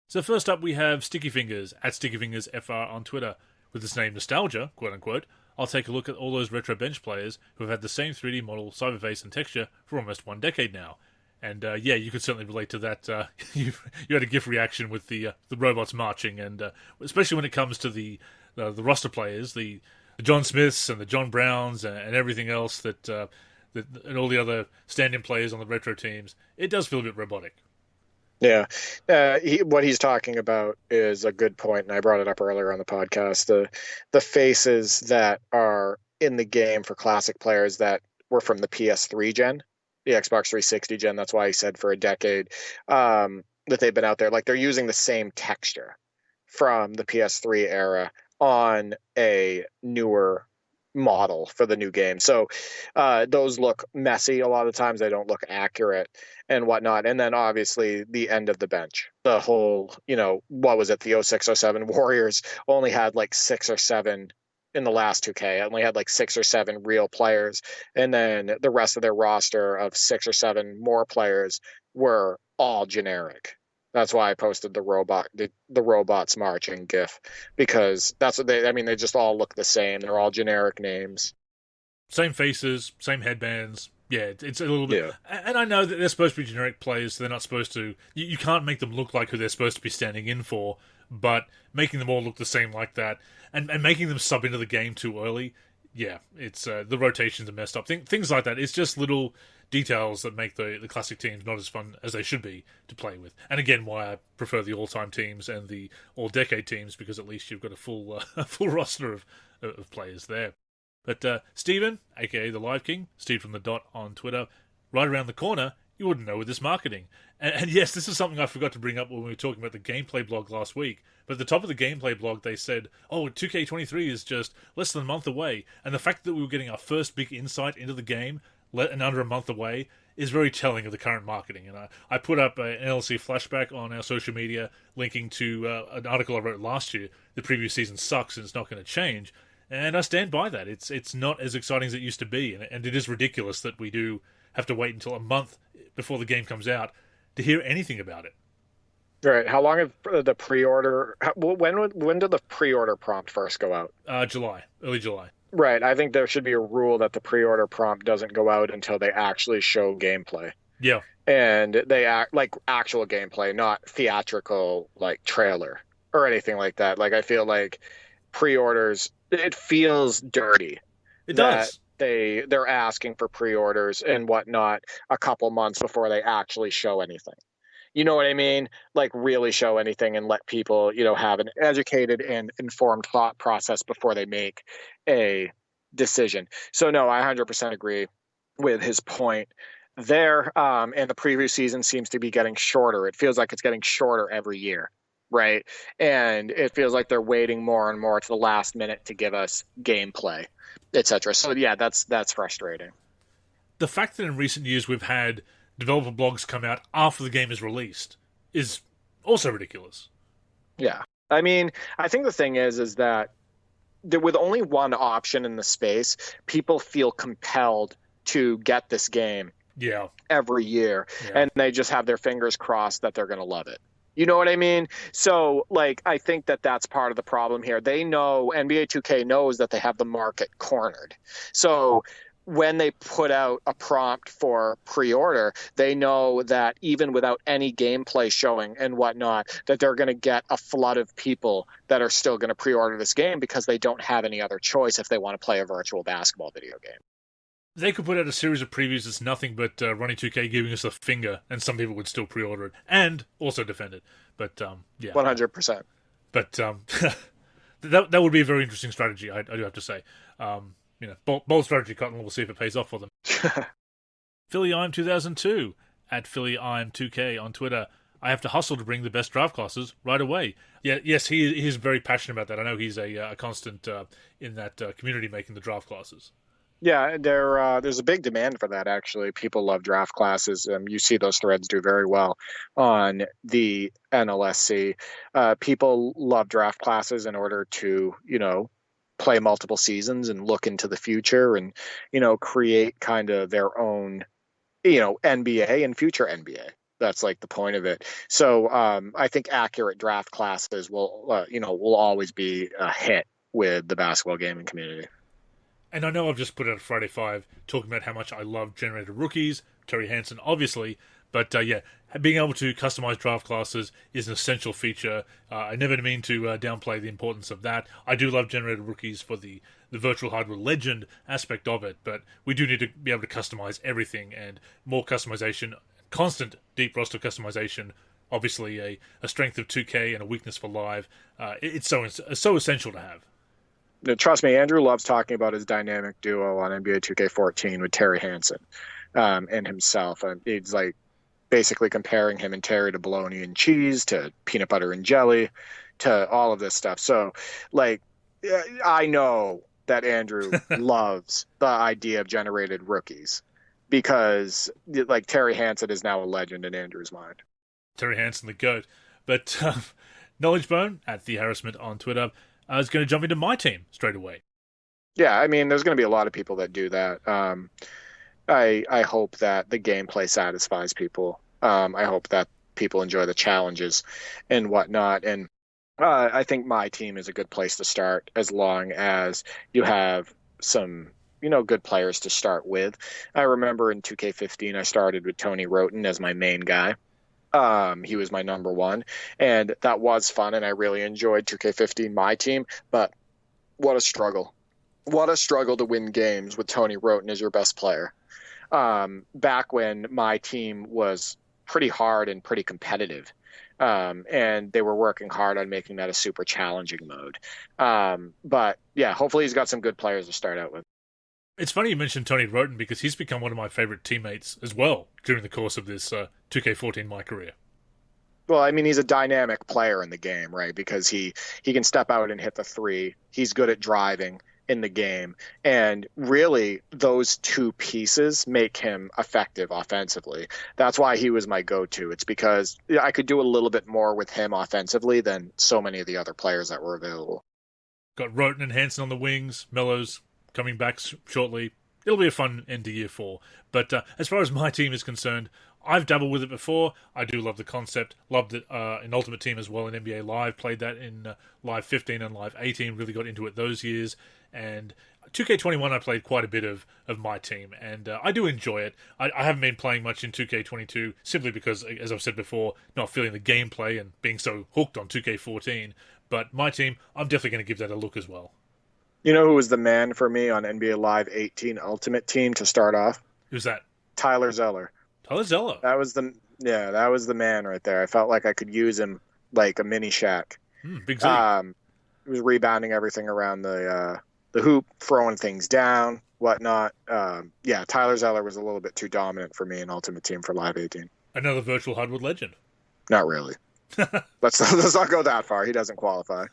So first up, we have Sticky Fingers at Sticky Fingers FR on Twitter with this name Nostalgia, quote unquote. I'll take a look at all those retro bench players who have had the same 3D model, cyberface, and texture for almost 1 decade now. And you could certainly relate to that. You had a GIF reaction with the robots marching, and especially when it comes to the roster players, the John Smiths and the John Browns and everything else and all the other stand-in players on the retro teams, it does feel a bit robotic. Yeah. What he's talking about is a good point, and I brought it up earlier on the podcast. The faces that are in the game for classic players that were from the PS3 gen, the Xbox 360 gen, that's why he said for a decade, that they've been out there. Like, they're using the same texture from the PS3 era on a newer model for the new game. So those look messy a lot of times. They don't look accurate and whatnot. And then obviously the end of the bench, the whole, what was it? The 06-07 Warriors only had like 6 or 7 in the last 2K. Only had like 6 or 7 real players. And then the rest of their roster of 6 or 7 more players were all generic. That's why I posted the robots marching GIF, because that's what they just all look the same. They're all generic names. Same faces, same headbands. Yeah, it's a little bit... Yeah. And I know that they're supposed to be generic players, so they're not supposed to... You can't make them look like who they're supposed to be standing in for, but making them all look the same like that, and making them sub into the game too early, yeah, it's the rotations are messed up. Things like that. It's just little details that make the classic teams not as fun as they should be to play with. And again, why I prefer the all-time teams and the all-decade teams, because at least you've got a full roster of players there. But Stephen, aka the Live King, Steve from the Dot on Twitter, right around the corner, you wouldn't know with this marketing. And yes, this is something I forgot to bring up when we were talking about the gameplay blog last week. But at the top of the gameplay blog, they said, 2K23 is just less than a month away. And the fact that we were getting our first big insight into the game and under a month away is very telling of the current marketing. And I put up an NLSC flashback on our social media linking to an article I wrote last year. The previous season sucks and it's not going to change. And I stand by that. It's not as exciting as it used to be. And it is ridiculous that we do have to wait until a month before the game comes out to hear anything about it. Right. How long have the pre-order... When did the pre-order prompt first go out? Early July. Right. I think there should be a rule that the pre-order prompt doesn't go out until they actually show gameplay. Yeah. And they act like actual gameplay, not theatrical, like trailer or anything like that. Like, I feel like pre-orders, it feels dirty. It does. They're asking for pre-orders and whatnot a couple months before they actually show anything. You know what I mean? Like, really show anything and let people, have an educated and informed thought process before they make a decision. So no, I 100% agree with his point there. And the preview season seems to be getting shorter. It feels like it's getting shorter every year, right? And it feels like they're waiting more and more to the last minute to give us gameplay, etc. So yeah, that's frustrating. The fact that in recent years we've had developer blogs come out after the game is released is also ridiculous. Yeah. I mean, I think the thing is that with only one option in the space, people feel compelled to get this game every year. Yeah. And they just have their fingers crossed that they're going to love it. You know what I mean? So, like, I think that that's part of the problem here. They know, NBA 2K knows that they have the market cornered. So when they put out a prompt for pre-order, they know that even without any gameplay showing and whatnot, that they're going to get a flood of people that are still going to pre-order this game because they don't have any other choice if they want to play a virtual basketball video game. They could put out a series of previews that's nothing but Ronnie 2K giving us a finger, and some people would still pre-order it and also defend it. But, yeah. 100%. But that would be a very interesting strategy, I do have to say. Bold strategy, Cotton. We'll see if it pays off for them. Philly I'm 2002 at Philly I'm 2K on Twitter. I have to hustle to bring the best draft classes right away. Yeah, yes, he is very passionate about that. I know he's a constant in that community making the draft classes. Yeah, there's a big demand for that, actually. People love draft classes. You see those threads do very well on the NLSC. People love draft classes in order to, play multiple seasons and look into the future and, create kind of their own, NBA and future NBA. That's like the point of it. So I think accurate draft classes will always be a hit with the basketball gaming community. And I know I've just put out Friday 5 talking about how much I love generated rookies, Terry Hansen, obviously. But, being able to customize draft classes is an essential feature. I never mean to downplay the importance of that. I do love generated rookies for the virtual hardwood legend aspect of it, but we do need to be able to customize everything, and more customization, constant deep roster customization, obviously a strength of 2K and a weakness for Live. It's so essential to have. Trust me, Andrew loves talking about his dynamic duo on NBA 2K14 with Terry Hansen and himself. It's like basically comparing him and Terry to bologna and cheese, to peanut butter and jelly, to all of this stuff. So, I know that Andrew loves the idea of generated rookies because, Terry Hansen is now a legend in Andrew's mind. Terry Hansen, the GOAT. But Knowledge Bone at The Harassment on Twitter is going to jump into my team straight away. Yeah, I mean, there's going to be a lot of people that do that. I hope that the gameplay satisfies people. I hope that people enjoy the challenges and whatnot. And I think my team is a good place to start as long as you have some, good players to start with. I remember in 2K15, I started with Tony Roten as my main guy. He was my number one, and that was fun, and I really enjoyed 2K15, my team, but what a struggle. What a struggle to win games with Tony Roten as your best player. Back when my team was pretty hard and pretty competitive, and they were working hard on making that a super challenging mode. But, yeah, hopefully he's got some good players to start out with. It's funny you mentioned Tony Roten because he's become one of my favorite teammates as well during the course of this 2K14 my career. Well, I mean, he's a dynamic player in the game, right? Because he can step out and hit the three. He's good at driving in the game. And really, those two pieces make him effective offensively. That's why he was my go-to. It's because I could do a little bit more with him offensively than so many of the other players that were available. Got Roten and Hansen on the wings, Mellows coming back shortly. It'll be a fun end to year 4. But as far as my team is concerned, I've dabbled with it before. I do love the concept. Loved it in Ultimate Team as well in NBA Live. Played that in Live 15 and Live 18. Really got into it those years. And 2K21 I played quite a bit of my team. And I do enjoy it. I haven't been playing much in 2K22 simply because, as I've said before, not feeling the gameplay and being so hooked on 2K14. But my team, I'm definitely going to give that a look as well. You know who was the man for me on NBA Live 18 Ultimate Team to start off? Who's that? Tyler Zeller. Tyler Zeller. That was the man right there. I felt like I could use him like a mini Shaq. Big Z. He was rebounding everything around the hoop, throwing things down, whatnot. Tyler Zeller was a little bit too dominant for me in Ultimate Team for Live 18. Another virtual hardwood legend. Not really. Let's not go that far. He doesn't qualify.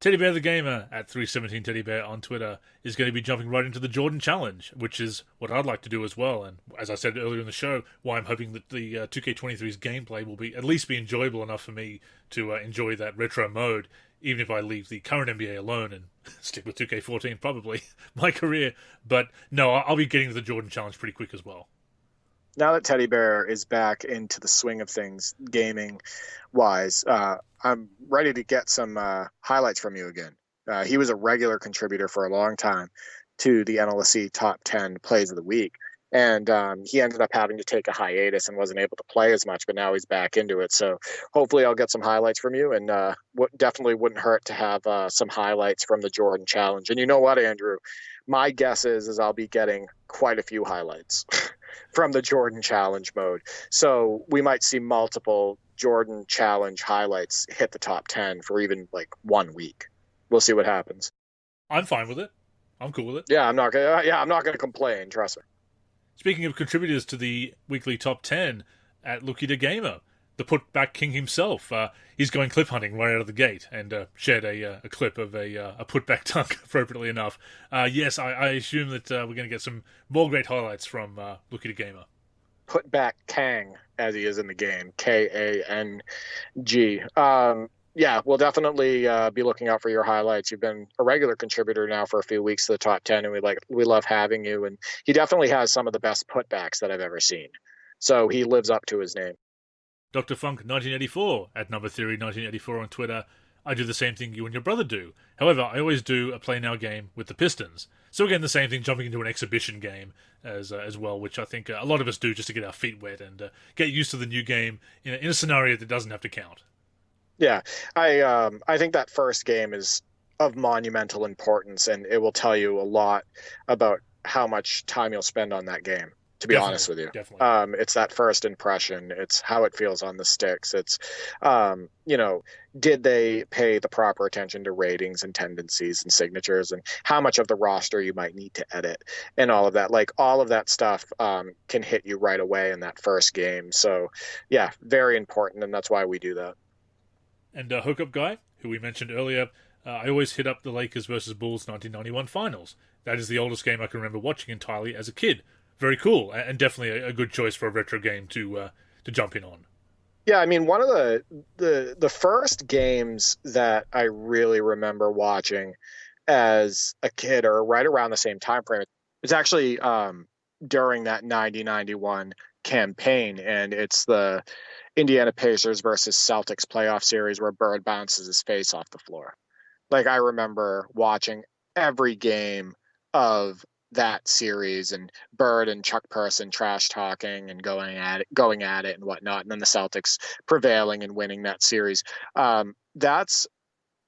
Teddy Bear the Gamer at 317 Teddy Bear on Twitter is going to be jumping right into the Jordan Challenge, which is what I'd like to do as well. And as I said earlier in the show, why I'm hoping that the 2K23's gameplay will at least be enjoyable enough for me to enjoy that retro mode, even if I leave the current NBA alone and stick with 2K14 probably, my career. But no, I'll be getting to the Jordan Challenge pretty quick as well. Now that Teddy Bear is back into the swing of things, gaming-wise, I'm ready to get some highlights from you again. He was a regular contributor for a long time to the NLSC Top 10 Plays of the Week, and he ended up having to take a hiatus and wasn't able to play as much, but now he's back into it. So hopefully I'll get some highlights from you, and definitely wouldn't hurt to have some highlights from the Jordan Challenge. And you know what, Andrew? My guess is I'll be getting quite a few highlights from the Jordan Challenge mode. So we might see multiple Jordan Challenge highlights hit the top 10 for even like 1 week. We'll see what happens. I'm fine with it. I'm cool with it. Yeah, I'm not gonna complain. Trust me. Speaking of contributors to the weekly top 10 at Looky the Gamer, the putback king himself, he's going clip hunting right out of the gate and shared a clip of a putback dunk, appropriately enough. Yes, I assume that we're going to get some more great highlights from Looky the Gamer. Putback Kang, as he is in the game, Kang. Yeah, we'll definitely be looking out for your highlights. You've been a regular contributor now for a few weeks to the top 10, and we love having you. And he definitely has some of the best putbacks that I've ever seen. So he lives up to his name. Dr. Funk 1984 at Number Theory 1984 on Twitter. I do the same thing you and your brother do. However, I always do a Play Now game with the Pistons. So again, the same thing, jumping into an exhibition game as well, which I think a lot of us do just to get our feet wet and get used to the new game in a scenario that doesn't have to count. Yeah, I think that first game is of monumental importance, and it will tell you a lot about how much time you'll spend on that game. To be honest with you, definitely. It's that first impression. It's how it feels on the sticks. It's, did they pay the proper attention to ratings and tendencies and signatures, and how much of the roster you might need to edit and all of that. Like all of that stuff can hit you right away in that first game. So yeah, very important, and that's why we do that. And Hookup Guy, who we mentioned earlier, I always hit up the Lakers versus Bulls 1991 finals. That is the oldest game I can remember watching entirely as a kid. Very cool, and definitely a good choice for a retro game to jump in on. Yeah, I mean, one of the first games that I really remember watching as a kid, or right around the same time frame, it's actually during that 90-91 campaign, and it's the Indiana Pacers versus Celtics playoff series where Bird bounces his face off the floor. Like, I remember watching every game of that series, and Bird and Chuck Person trash talking and going at it and whatnot, and then the Celtics prevailing and winning that series. That's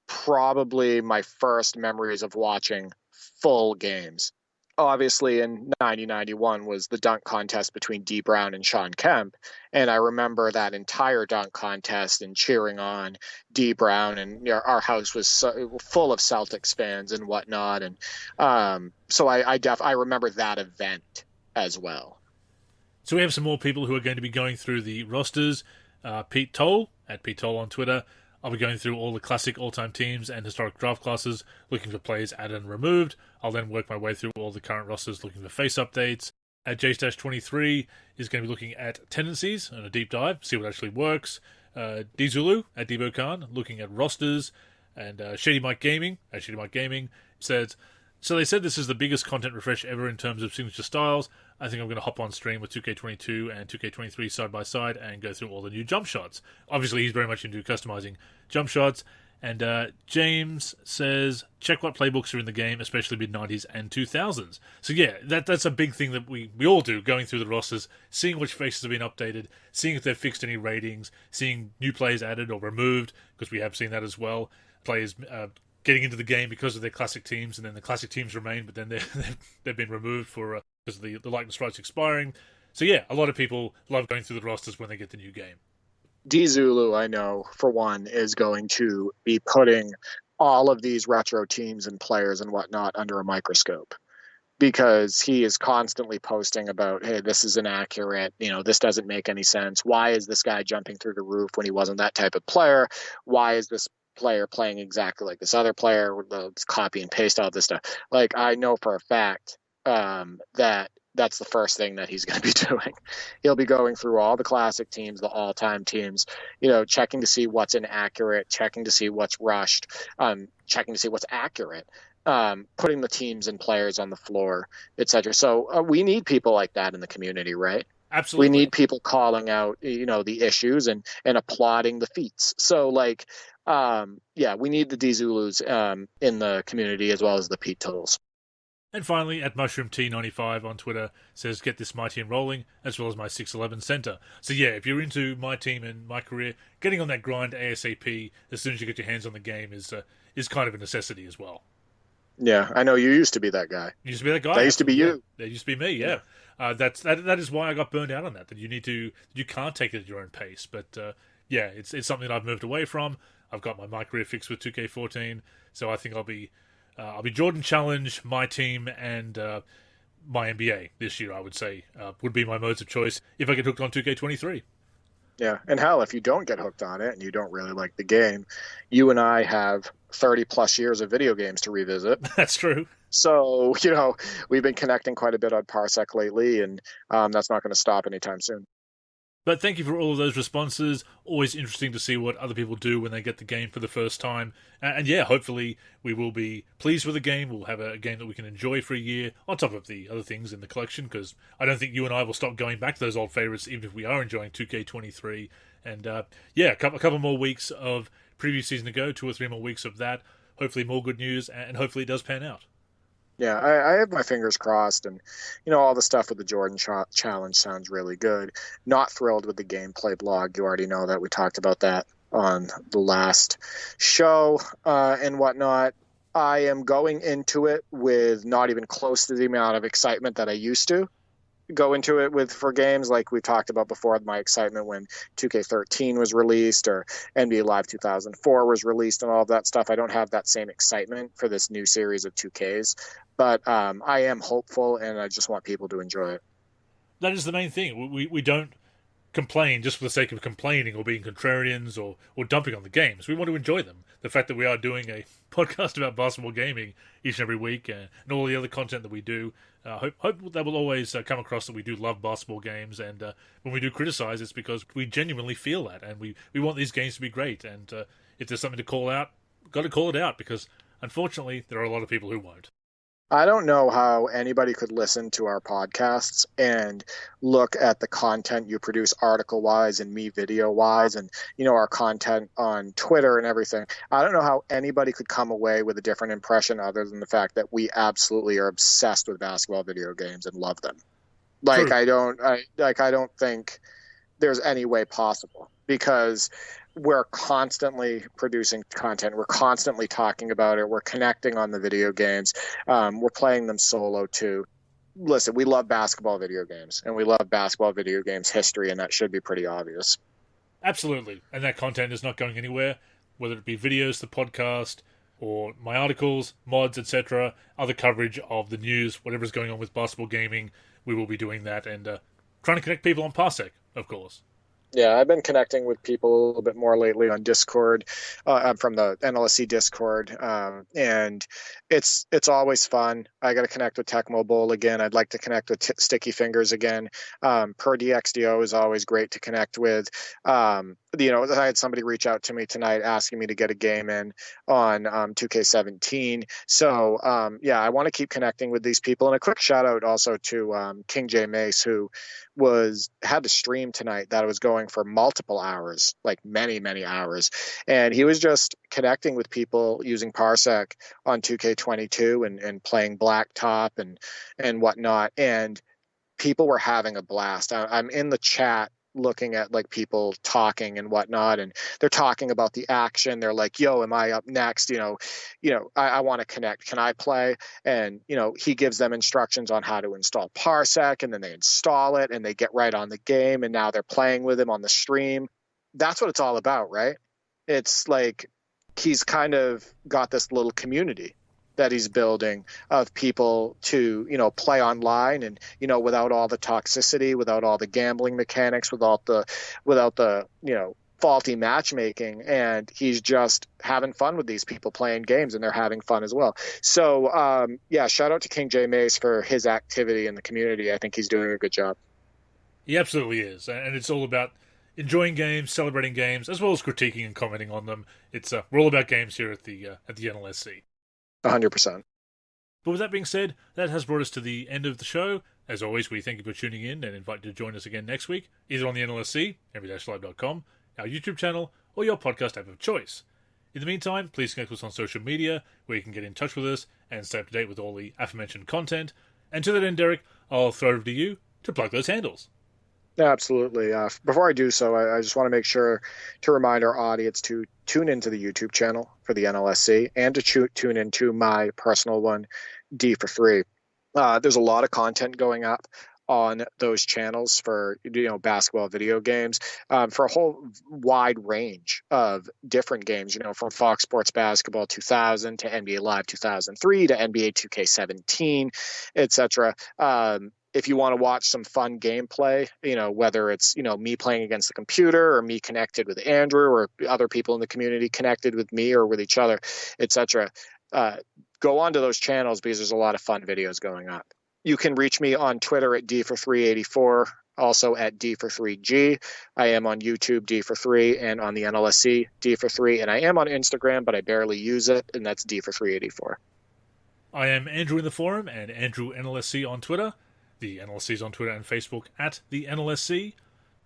probably my first memories of watching full games. Obviously, in 90-91 was the dunk contest between Dee Brown and Sean Kemp, and I remember that entire dunk contest and cheering on Dee Brown, and our house was full of Celtics fans and whatnot, and so I remember that event as well. So we have some more people who are going to be going through the rosters. Pete Toll, at Pete Toll on Twitter. I'll be going through all the classic all-time teams and historic draft classes, looking for players added and removed. I'll then work my way through all the current rosters, looking for face updates. At J-23 is going to be looking at tendencies and a deep dive, see what actually works. D-Zulu at Debo Khan, looking at rosters. And Shady Mike Gaming, at Shady Mike Gaming, says, so they said this is the biggest content refresh ever in terms of signature styles. I think I'm going to hop on stream with 2K22 and 2K23 side by side and go through all the new jump shots. Obviously, he's very much into customizing jump shots. And James says, check what playbooks are in the game, especially mid-90s and 2000s. So yeah, that's a big thing that we all do, going through the rosters, seeing which faces have been updated, seeing if they've fixed any ratings, seeing new players added or removed, because we have seen that as well. Players getting into the game because of their classic teams, and then the classic teams remain, but then they've been removed for because of the likeness rights expiring. So yeah, a lot of people love going through the rosters when they get the new game. D-Zulu, I know, for one, is going to be putting all of these retro teams and players and whatnot under a microscope, because he is constantly posting about, hey, this is inaccurate, this doesn't make any sense. Why is this guy jumping through the roof when he wasn't that type of player? Why is this player playing exactly like this other player, let's copy and paste all this stuff. Like, I know for a fact that that's the first thing that he's going to be doing. He'll be going through all the classic teams, the all-time teams, checking to see what's inaccurate, checking to see what's rushed, checking to see what's accurate, putting the teams and players on the floor, etc. So we need people like that in the community, right? Absolutely. We need people calling out, the issues and applauding the feats. So, like, we need the D Zulus in the community as well as the Pete Totals. And finally, at MushroomT95 on Twitter says, get this my team rolling, as well as my 6'11 center. So yeah, if you're into my team and my career, getting on that grind ASAP as soon as you get your hands on the game is kind of a necessity as well. Yeah, I know you used to be that guy. You used to be that guy. That used to be you. That used to be me, yeah. That is why I got burned out on that you can't take it at your own pace. But it's something that I've moved away from. I've got my career fixed with 2K14, so I think I'll be Jordan Challenge, my team, and my NBA this year, I would say, would be my modes of choice if I get hooked on 2K23. Yeah, and hell, if you don't get hooked on it and you don't really like the game, you and I have 30-plus years of video games to revisit. That's true. So, we've been connecting quite a bit on Parsec lately, and that's not going to stop anytime soon. But thank you for all of those responses. Always interesting to see what other people do when they get the game for the first time. And yeah, hopefully we will be pleased with the game. We'll have a game that we can enjoy for a year, on top of the other things in the collection, because I don't think you and I will stop going back to those old favorites, even if we are enjoying 2K23. And a couple more weeks of previous season to go, 2 or 3 more weeks of that. Hopefully more good news, and hopefully it does pan out. Yeah, I have my fingers crossed, and all the stuff with the Jordan Challenge sounds really good. Not thrilled with the gameplay blog. You already know that. We talked about that on the last show and whatnot. I am going into it with not even close to the amount of excitement that I used to go into it with for games. Like we talked about before, my excitement when 2K13 was released or NBA Live 2004 was released and all of that stuff. I don't have that same excitement for this new series of 2Ks, but I am hopeful, and I just want people to enjoy it. That is the main thing. We don't complain just for the sake of complaining or being contrarians or dumping on the games. We want to enjoy them. The fact that we are doing a podcast about basketball gaming each and every week and all the other content that we do, hope that will always come across that we do love basketball games, and when we do criticize, it's because we genuinely feel that, and we want these games to be great, and if there's something to call out, got to call it out, because unfortunately there are a lot of people who won't. I don't know how anybody could listen to our podcasts and look at the content you produce article-wise and me video-wise and, our content on Twitter and everything. I don't know how anybody could come away with a different impression other than the fact that we absolutely are obsessed with basketball video games and love them. Like, I don't think there's any way possible, because we're constantly producing content. We're constantly talking about it. We're connecting on the video games. We're playing them solo too. Listen, we love basketball video games, and we love basketball video games history, and that should be pretty obvious. Absolutely. And that content is not going anywhere, whether it be videos, the podcast, or my articles, mods, etc., other coverage of the news, whatever's going on with basketball gaming, we will be doing that, and trying to connect people on Parsec, of course. Yeah, I've been connecting with people a little bit more lately on Discord. I'm from the NLSC Discord, and it's always fun. I got to connect with Tecmo Bowl again. I'd like to connect with Sticky Fingers again. Per DXDO is always great to connect with. I had somebody reach out to me tonight asking me to get a game in on 2K17. So, I want to keep connecting with these people. And a quick shout out also to King J Mace, who had to stream tonight that was going for multiple hours, like many, many hours. And he was just connecting with people using Parsec on 2K22 and playing Blacktop and whatnot. And people were having a blast. I'm in the chat looking at like people talking and whatnot, and they're talking about the action. They're like, yo, am I up next? I want to connect. Can I play? And, he gives them instructions on how to install Parsec, and then they install it and they get right on the game. And now they're playing with him on the stream. That's what it's all about, right? It's like, he's kind of got this little community that he's building of people to, play online and, without all the toxicity, without all the gambling mechanics, without the, faulty matchmaking, and he's just having fun with these people playing games, and they're having fun as well. So shout out to King J Mace for his activity in the community. I think he's doing a good job. He absolutely is, and it's all about enjoying games, celebrating games, as well as critiquing and commenting on them. It's we're all about games here at the NLSC. 100%. But with that being said, that has brought us to the end of the show. As always, we thank you for tuning in and invite you to join us again next week, either on the NLSC, nb-live.com, our YouTube channel, or your podcast app of choice. In the meantime, please connect with us on social media, where you can get in touch with us and stay up to date with all the aforementioned content. And to that end, Derek, I'll throw it over to you to plug those handles. Absolutely. Before I do so, I just want to make sure to remind our audience to tune into the YouTube channel for the NLSC and to tune into my personal one, D for 3. There's a lot of content going up on those channels for basketball video games, for a whole wide range of different games, from Fox Sports Basketball 2000 to NBA Live 2003 to NBA 2K17, etc. If you want to watch some fun gameplay, whether it's, me playing against the computer or me connected with Andrew or other people in the community connected with me or with each other, etc., go onto those channels because there's a lot of fun videos going up. You can reach me on Twitter at D4384, also at D43G. I am on YouTube, D43, and on the NLSC, D43. And I am on Instagram, but I barely use it, and that's D4384. I am Andrew in the forum and Andrew NLSC on Twitter. The NLSC is on Twitter and Facebook at the NLSC.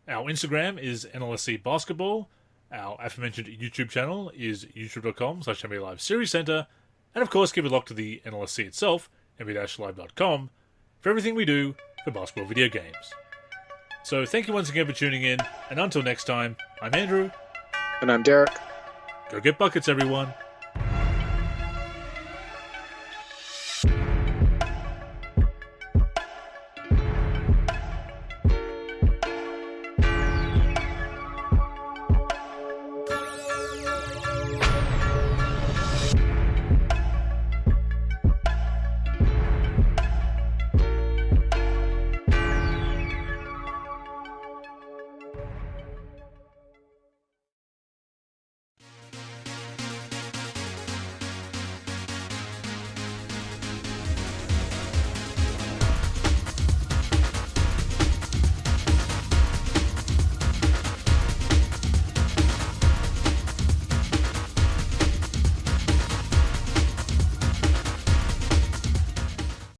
Our Instagram is NLSC Basketball. Our aforementioned YouTube channel is youtube.com/NBA Live Series Center. And of course, keep it locked to the NLSC itself, nb-live.com, for everything we do for basketball video games. So thank you once again for tuning in, and until next time, I'm Andrew. And I'm Derek. Go get buckets, everyone.